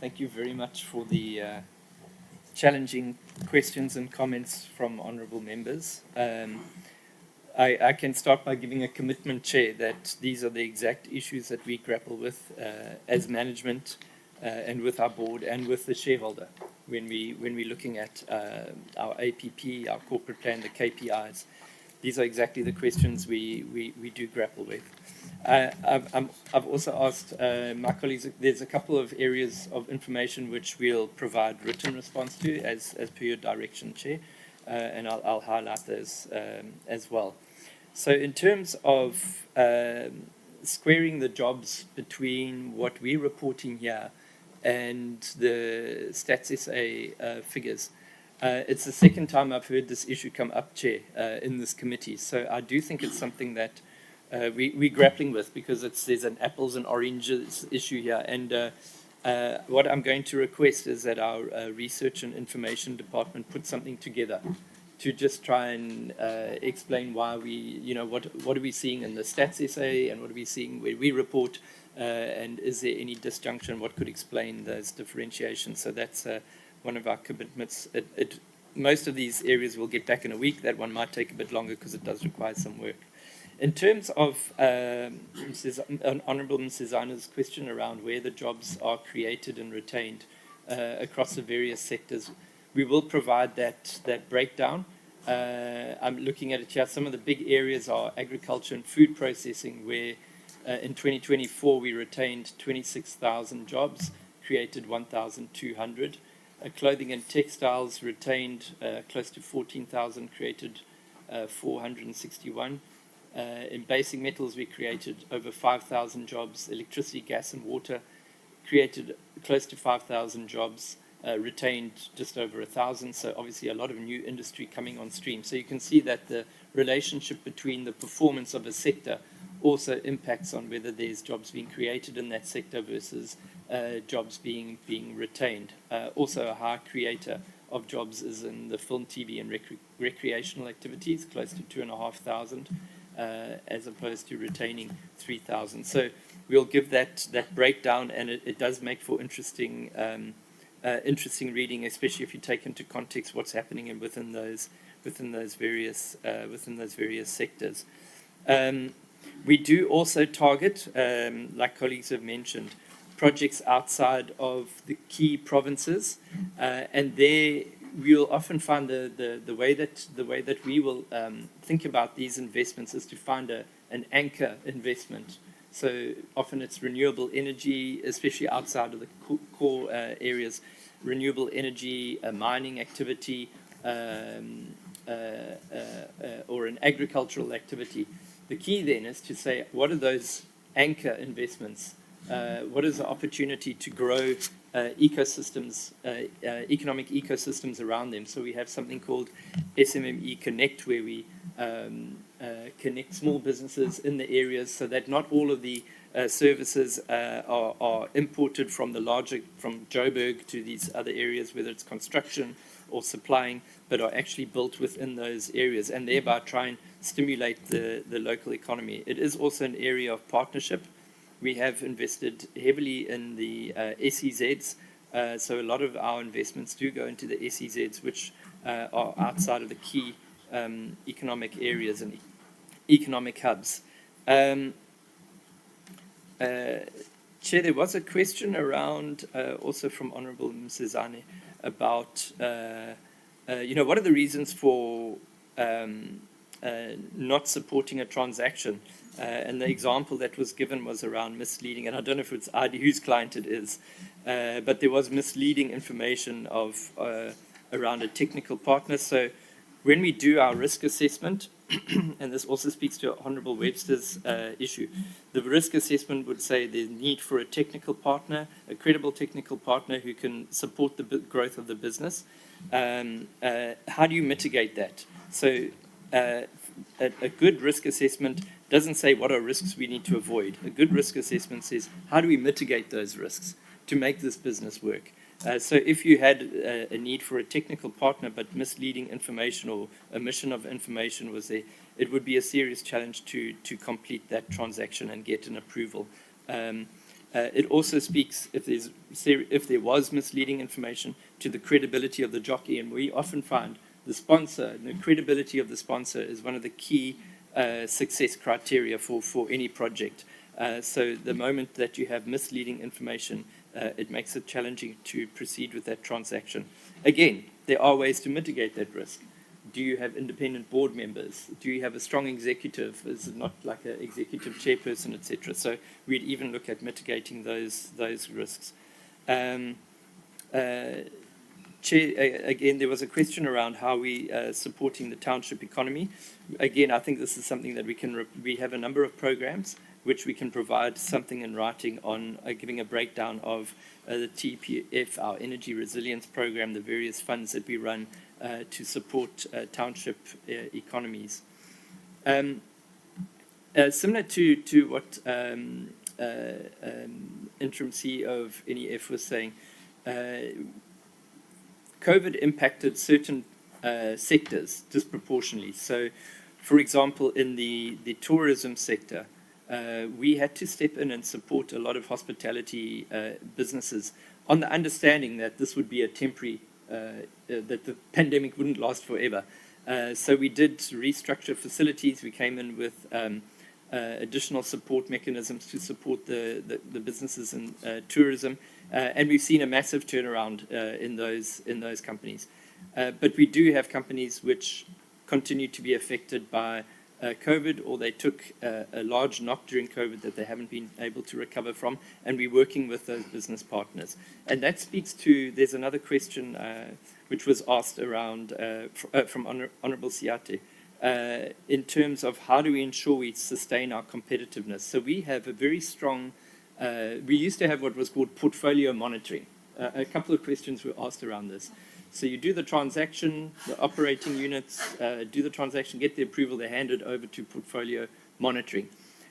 K: thank you very much for the challenging questions and comments from honourable members. I can start by giving a commitment, Chair, that these are the exact issues that we grapple with as management and with our board and with the shareholder when we're looking at our APP, our corporate plan, the KPIs. These are exactly the questions we do grapple with. I've also asked my colleagues, there's a couple of areas of information which we'll provide written response to as per your direction, Chair, and I'll highlight those as well. So in terms of squaring the jobs between what we're reporting here and the Stats SA figures, it's the second time I've heard this issue come up, Chair, in this committee. So I do think it's something that we're grappling with, because there's an apples and oranges issue here. And what I'm going to request is that our research and information department put something together to just try and explain why what are we seeing in the Stats SA and what are we seeing where we report, and is there any disjunction, what could explain those differentiations. So that's one of our commitments. Most of these areas we'll get back in a week. That one might take a bit longer because it does require some work. In terms of Honourable Mrs. Zana's question around where the jobs are created and retained across the various sectors, we will provide that breakdown. I'm looking at it here. Some of the big areas are agriculture and food processing, where in 2024 we retained 26,000 jobs, created 1,200. Clothing and textiles retained close to 14,000, created 461. In basic metals, we created over 5,000 jobs. Electricity, gas, and water created close to 5,000 jobs, retained just over 1,000. So obviously a lot of new industry coming on stream. So you can see that the relationship between the performance of a sector also impacts on whether there's jobs being created in that sector versus jobs being retained. Also a high creator of jobs is in the film, TV, and recreational activities, close to 2,500. As opposed to retaining 3,000. So we'll give that breakdown, and it does make for interesting reading, especially if you take into context what's happening within those various sectors. We do also target, like colleagues have mentioned, projects outside of the key provinces, and there we'll often find the way that we will think about these investments is to find an anchor investment. So often it's renewable energy, especially outside of the core areas, renewable energy, mining activity, or an agricultural activity. The key then is to say, what are those anchor investments what is the opportunity to grow ecosystems, economic ecosystems around them. So we have something called SMME Connect, where we connect small businesses in the areas so that not all of the services are imported from from Joburg to these other areas, whether it's construction or supplying, but are actually built within those areas, and thereby try and stimulate the local economy. It is also an area of partnership. We have invested heavily in the SEZs, so a lot of our investments do go into the SEZs, which are outside of the key economic areas and economic hubs. Chair, there was a question around, also from Honourable Msizane, about, what are the reasons for not supporting a transaction? And the example that was given was around misleading, and I don't know if it's ID whose client it is, but there was misleading information of around a technical partner. So when we do our risk assessment, and this also speaks to Honourable Webster's issue, the risk assessment would say the need for a technical partner, a credible technical partner who can support the growth of the business. How do you mitigate that? So a good risk assessment doesn't say what are risks we need to avoid. A good risk assessment says, how do we mitigate those risks to make this business work? So if you had a need for a technical partner, but misleading information or omission of information was there, it would be a serious challenge to complete that transaction and get an approval. It also speaks, if there was misleading information, to the credibility of the jockey, and we often find the sponsor, the credibility of the sponsor is one of the key success criteria for any project. So the moment that you have misleading information, it makes it challenging to proceed with that transaction. Again, there are ways to mitigate that risk. Do you have independent board members? Do you have a strong executive? Is it not like an executive chairperson, etc.? So we'd even look at mitigating those risks. Chair, again, there was a question around how we supporting the township economy. Again, I think this is something that we have a number of programs which we can provide something in writing on, giving a breakdown of the TPF, our energy resilience program, the various funds that we run to support township economies. Similar to what interim CEO of NEF was saying, COVID impacted certain sectors disproportionately. So, for example, in the tourism sector, we had to step in and support a lot of hospitality businesses on the understanding that this would be a temporary, that the pandemic wouldn't last forever. So we did restructure facilities. We came in with additional support mechanisms to support the businesses in tourism, and we've seen a massive turnaround in those companies. But we do have companies which continue to be affected by COVID, or they took a large knock during COVID that they haven't been able to recover from, and we're working with those business partners. And that speaks to, there's another question which was asked around from Honourable Siate, in terms of how do we ensure we sustain our competitiveness. So we have a very strong, we used to have what was called portfolio monitoring. A couple of questions were asked around this. So you do the transaction, the operating units do the transaction, get the approval, they hand it over to portfolio monitoring.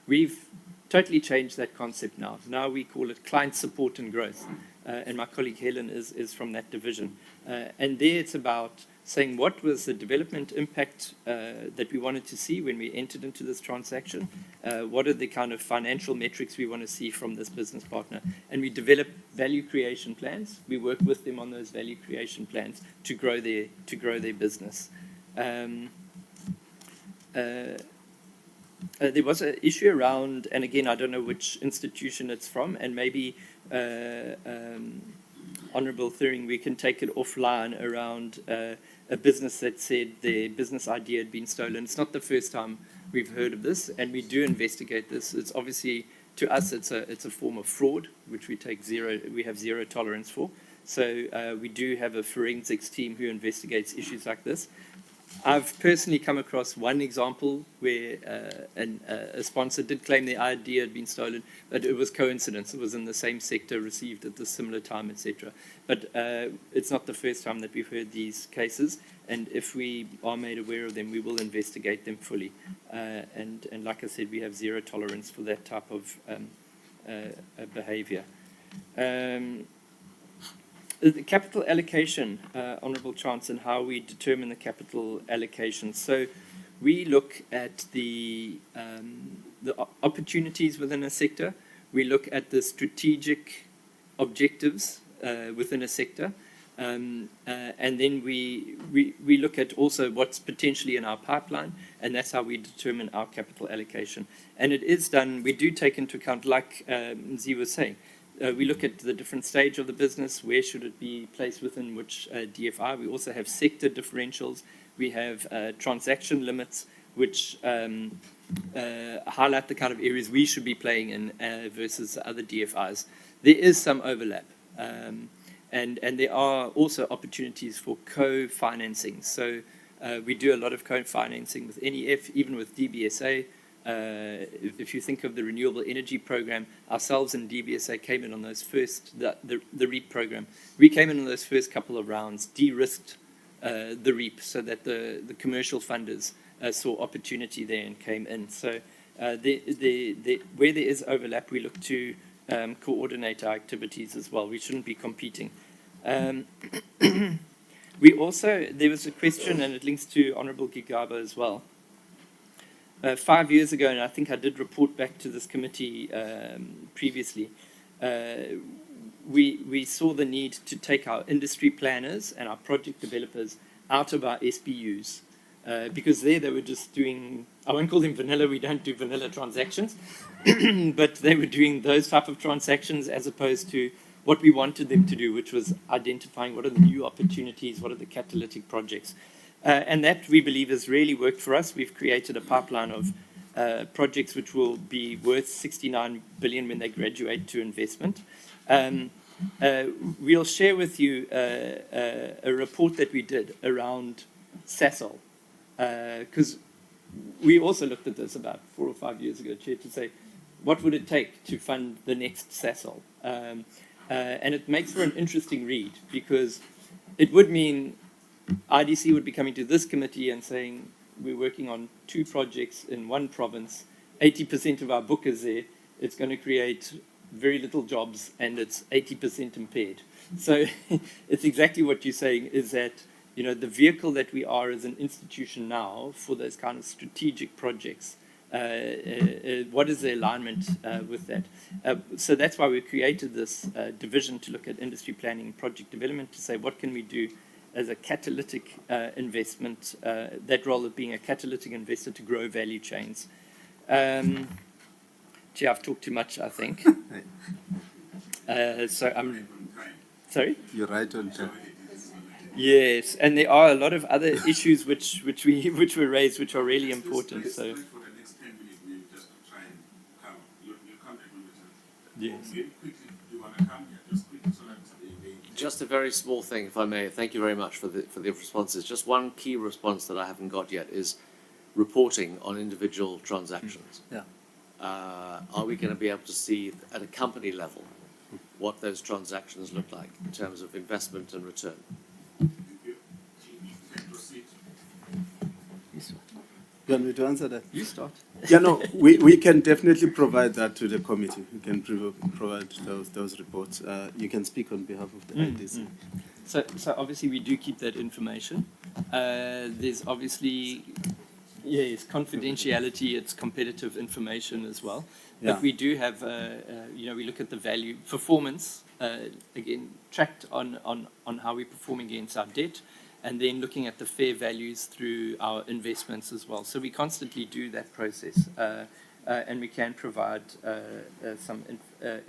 K: We've totally changed that concept now. Now we call it client support and growth. And my colleague Helen is from that division. And there it's about saying what was the development impact that we wanted to see when we entered into this transaction, what are the kind of financial metrics we want to see from this business partner, and we develop value creation plans. We work with them on those value creation plans to grow their business. There was an issue around, and again, I don't know which institution it's from, and maybe Honourable Thuring, we can take it offline around a business that said their business idea had been stolen. It's not the first time we've heard of this, and we do investigate this. It's obviously, to us, it's a form of fraud, which we have zero tolerance for. So we do have a forensics team who investigates issues like this. I've personally come across one example where a sponsor did claim their idea had been stolen, but it was coincidence. It was in the same sector, received at the similar time, etc. But it's not the first time that we've heard these cases, and if we are made aware of them, we will investigate them fully. And like I said, we have zero tolerance for that type of behavior. The capital allocation, Honourable Chance, and how we determine the capital allocation. So we look at the opportunities within a sector. We look at the strategic objectives within a sector. And then we look at also what's potentially in our pipeline, and that's how we determine our capital allocation. And it is done, we do take into account, like Mzi was saying, we look at the different stage of the business, where should it be placed within which DFI. We also have sector differentials. We have transaction limits, which highlight the kind of areas we should be playing in versus other DFIs. There is some overlap. And there are also opportunities for co-financing. So we do a lot of co-financing with NEF, even with DBSA. If you think of the renewable energy program, ourselves and DBSA came in on those first, the REAP program. We came in on those first couple of rounds, de-risked the REAP so that the commercial funders saw opportunity there and came in. So where there is overlap, we look to coordinate our activities as well. We shouldn't be competing. We also, there was a question, and it links to Honourable Gigaba as well. 5 years ago, and I think I did report back to this committee previously, we saw the need to take our industry planners and our project developers out of our SBUs. Because there they were just doing, I won't call them vanilla, we don't do vanilla transactions, but they were doing those type of transactions as opposed to what we wanted them to do, which was identifying what are the new opportunities, what are the catalytic projects. And that, we believe, has really worked for us. We've created a pipeline of projects which will be worth 69 billion when they graduate to investment. We'll share with you a report that we did around Sasol, because we also looked at this about 4 or 5 years ago, Chair, to say, what would it take to fund the next Sasol? And it makes for an interesting read, because it would mean IDC would be coming to this committee and saying, we're working on 2 projects in 1 province, 80% of our book is there, it's going to create very little jobs, and it's 80% impaired. So it's exactly what you're saying, is that, you know, the vehicle that we are as an institution now for those kind of strategic projects, what is the alignment with that? So that's why we created this division to look at industry planning and project development, to say what can we do as a catalytic investment, that role of being a catalytic investor to grow value chains. Gee, I've talked too much, I think. So I'm sorry?
J: You're right on time.
K: Yes, and there are a lot of other issues which were raised, which are really important. So yes.
D: Just a very small thing, if I may. Thank you very much for the responses. Just one key response that I haven't got yet is reporting on individual transactions.
J: Yeah.
D: Are we going to be able to see at a company level what those transactions look like in terms of investment and return?
J: You want me to answer that?
K: You start.
J: Yeah, no, we can definitely provide that to the committee. We can provide those reports. You can speak on behalf of the IDC.
K: So obviously we do keep that information. There's obviously, yes, confidentiality, it's competitive information as well.
J: Yeah.
K: But we do have, we look at the value, performance, again, tracked on how we perform against our debt, and then looking at the fair values through our investments as well. So we constantly do that process, and we can provide some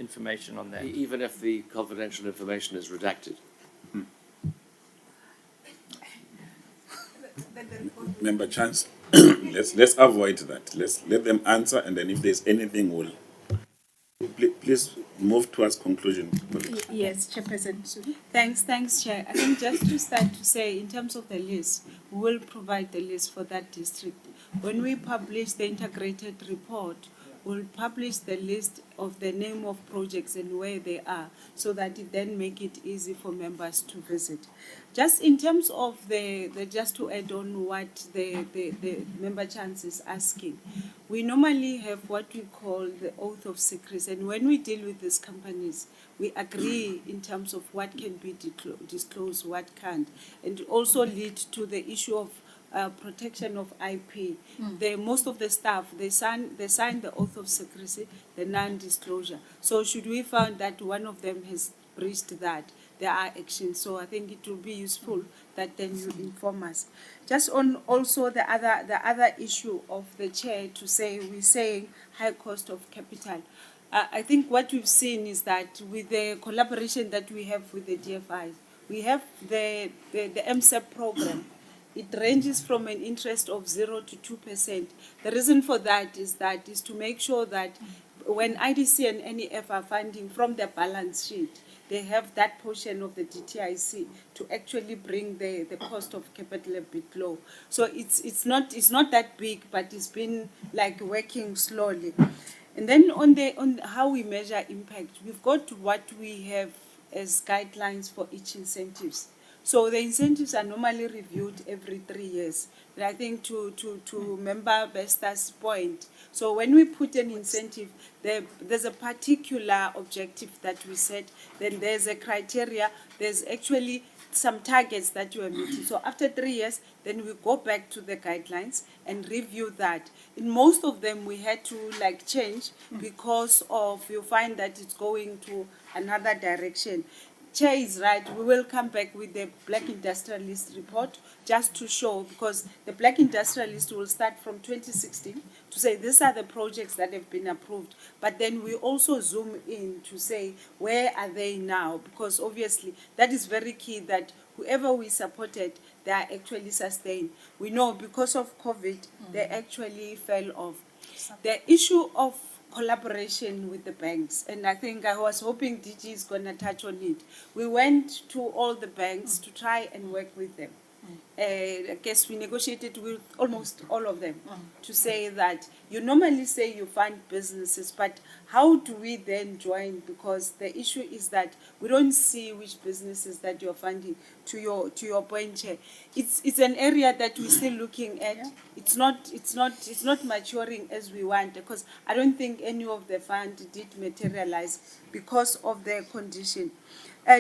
K: information on that.
D: Even if the confidential information is redacted?
B: Member Chance, let's avoid that. Let's let them answer, and then if there's anything, we'll... Please. please move towards conclusion.
I: Yes, Chairperson. Thanks, Chair. I think just to start to say, in terms of the list, we will provide the list for that district. When we publish the integrated report, we'll publish the list of the name of projects and where they are, so that it then make it easy for members to visit. Just in terms of just to add on what the member Chance is asking, we normally have what we call the oath of secrecy, and when we deal with these companies, we agree in terms of what can be disclosed, what can't, and also lead to the issue of protection of IP. Most of the staff, they sign the oath of secrecy, the non-disclosure. So should we find that one of them has breached that, there are actions. So I think it will be useful that then you inform us. Just on also the other issue of the chair to say, we're saying high cost of capital. I think what we've seen is that with the collaboration that we have with the DFI, we have the MSEP program. It ranges from an interest of 0 to 2%. The reason for that is to make sure that when IDC and NEF are funding from their balance sheet, they have that portion of the DTIC to actually bring the cost of capital a bit low. So it's not that big, but it's been like working slowly. And then on how we measure impact, we've got what we have as guidelines for each incentives. So the incentives are normally reviewed every 3 years. And I think to Member Besta's point, so when we put an incentive, there's a particular objective that we set, then there's a criteria, there's actually some targets that you are meeting. So after 3 years, then we go back to the guidelines and review that. In most of them, we had to change because of, you find that it's going to another direction. Chair is right, we will come back with the Black Industrialist report just to show, because the Black Industrialist will start from 2016 to say these are the projects that have been approved, but then we also zoom in to say where are they now, because obviously that is very key, that whoever we supported, they are actually sustained. We know because of COVID, they actually fell off. The issue of collaboration with the banks, and I think I was hoping DG is going to touch on it. We went to all the banks to try and work with them. I guess we negotiated with almost all of them to say that you normally say you fund businesses, but how do we then join? Because the issue is that we don't see which businesses that you're funding. To your point, Chair, it's an area that we're still looking at. It's not maturing as we want, because I don't think any of the fund did materialize because of their condition.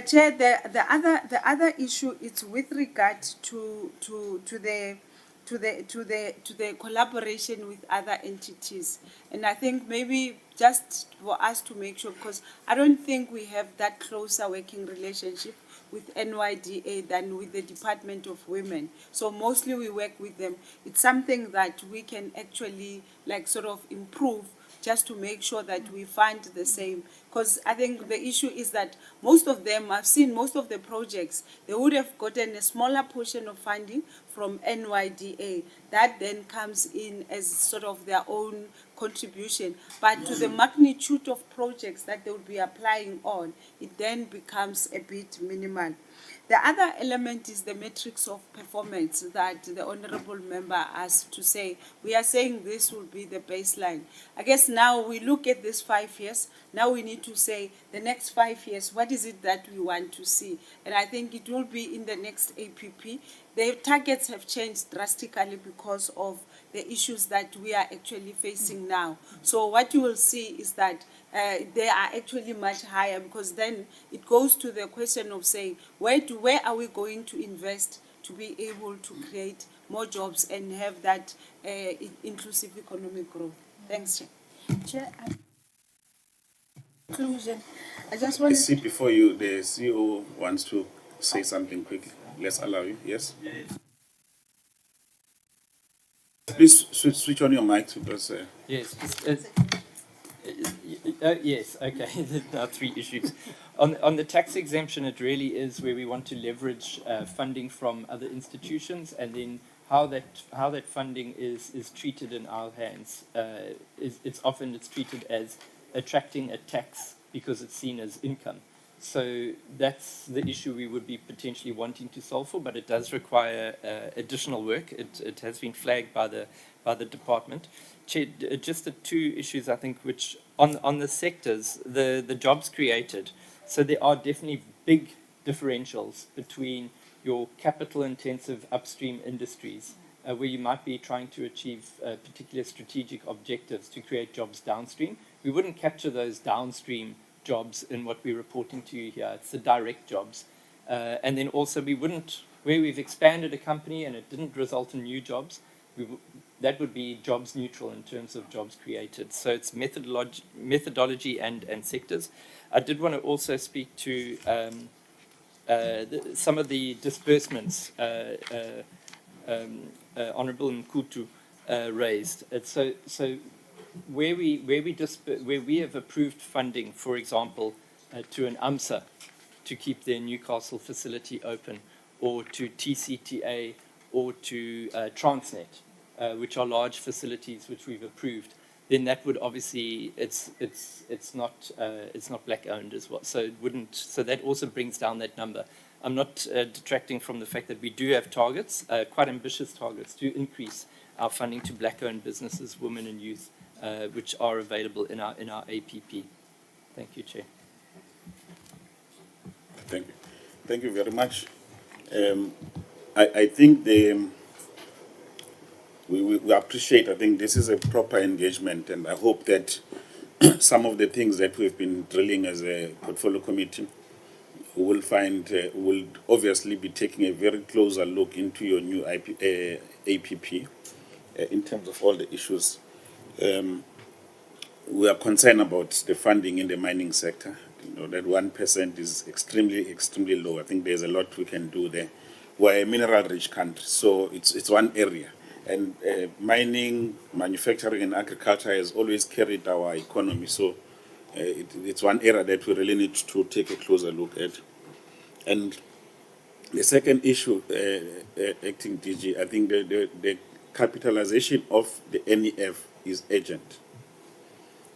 I: Chair, the other issue is with regard to the collaboration with other entities, and I think maybe just for us to make sure, because I don't think we have that closer working relationship with NYDA than with the Department of Women. So mostly we work with them. It's something that we can actually sort of improve, just to make sure that we fund the same. Because I think the issue is that most of them, I've seen most of the projects, they would have gotten a smaller portion of funding from NYDA. That then comes in as sort of their own contribution. But to the magnitude of projects that they will be applying on, it then becomes a bit minimal. The other element is the metrics of performance that the Honourable Member asked to say. We are saying this will be the baseline. I guess now we look at this 5 years, now we need to say the next 5 years, what is it that we want to see? And I think it will be in the next APP. The targets have changed drastically because of the issues that we are actually facing now. So what you will see is that they are actually much higher, because then it goes to the question of saying, where are we going to invest to be able to create more jobs and have that inclusive economic growth? Thanks, Chair. Chair, conclusion. I just
B: I
I: want
B: see before you, the CEO wants to say something quickly. Let's allow you. Yes? Please switch on your mic because...
K: Yes. Yes, okay. There are 3 issues. On the tax exemption, it really is where we want to leverage funding from other institutions, and then how that funding is treated in our hands. It's often treated as attracting a tax because it's seen as income. So that's the issue we would be potentially wanting to solve for, but it does require additional work. It has been flagged by the department. Chair, just the two issues I think which on the sectors, the jobs created. So there are definitely big differentials between your capital intensive upstream industries where you might be trying to achieve particular strategic objectives to create jobs downstream. We wouldn't capture those downstream jobs in what we're reporting to you here. It's the direct jobs. And then also we wouldn't, where we've expanded a company and it didn't result in new jobs, that would be jobs neutral in terms of jobs created. So it's methodology and sectors. I did want to also speak to some of the disbursements Honourable Nkutu raised. So where we have approved funding, for example, to an AMSA to keep their Newcastle facility open, or to TCTA, or to Transnet, which are large facilities which we've approved, then that would obviously it's not black owned as well. So it wouldn't. So that also brings down that number. I'm not detracting from the fact that we do have targets, quite ambitious targets, to increase our funding to black-owned businesses, women and youth, which are available in our APP. Thank you, Chair.
B: Thank you very much. I think we appreciate. I think this is a proper engagement, and I hope that some of the things that we've been drilling as a portfolio committee, will obviously be taking a very closer look into your new APP in terms of all the issues. We are concerned about the funding in the mining sector. You know, that 1% is extremely low. I think there's a lot we can do there. We're a mineral-rich country, so it's one area. And mining, manufacturing, and agriculture has always carried our economy. So it's one area that we really need to take a closer look at. And the second issue, Acting DG, I think the capitalization of the NEF is urgent.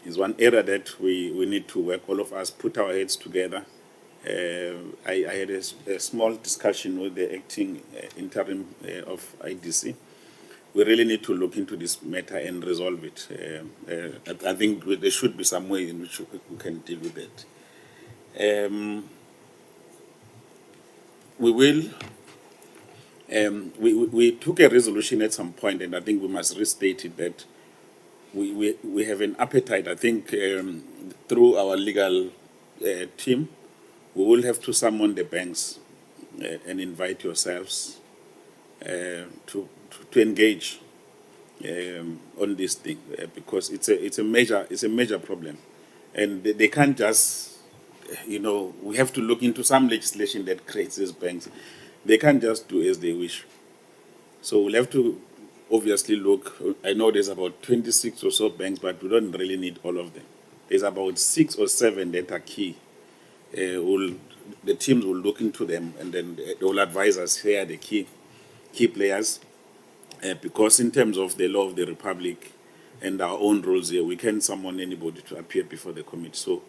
B: Is one area that we need to work, all of us, put our heads together. I had a small discussion with the acting interim of IDC. We really need to look into this matter and resolve it. I think there should be some way in which we can deal with it. We took a resolution at some point, and I think we must restate it, that we have an appetite. I think through our legal team, we will have to summon the banks and invite yourselves to engage on this thing, because it's a major problem, and they can't just, we have to look into some legislation that creates these banks. They can't just do as they wish. So we'll have to obviously look. I know there's about 26 or so banks, but we don't really need all of them. There's about 6 or 7 that are key. The teams will look into them, and then they will advise us here are the key players. Because in terms of the law of the Republic and our own rules here, we can't summon anybody to appear before the committee. So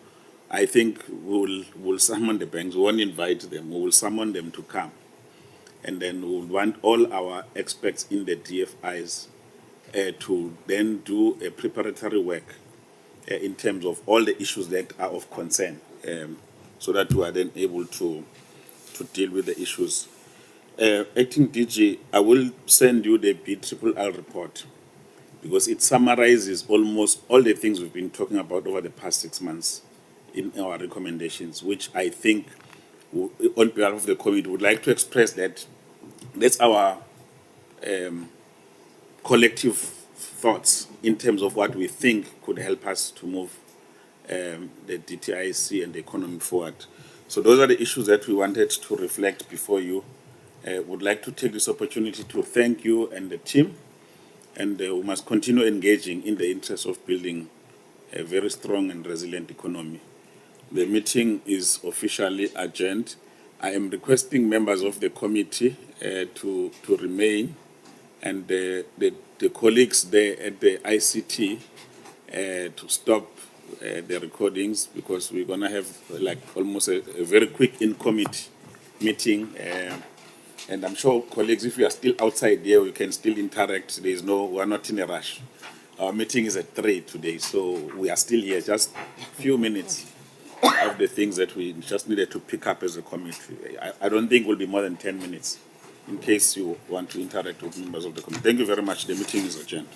B: I think we'll summon the banks. We won't invite them. We will summon them to come. And then we'll want all our experts in the DFIs to then do a preparatory work in terms of all the issues that are of concern, so that we are then able to deal with the issues. Acting DG, I will send you the BRRR report, because it summarizes almost all the things we've been talking about over the past 6 months in our recommendations, which I think, on behalf of the committee, would like to express that that's our collective thoughts in terms of what we think could help us to move the DTIC and the economy forward. So those are the issues that we wanted to reflect before you. Would like to take this opportunity to thank you and the team, and we must continue engaging in the interest of building a very strong and resilient economy. The meeting is officially adjourned. I am requesting members of the committee to remain, and the colleagues there at the ICT to stop the recordings because we're gonna have like almost a very quick in-committee meeting. And I'm sure, colleagues, if you are still outside there, we can still interact. We're not in a rush. Our meeting is at 3 today, so we are still here, just a few minutes of the things that we just needed to pick up as a committee. I don't think it will be more than 10 minutes in case you want to interact with members of the committee. Thank you very much. The meeting is adjourned.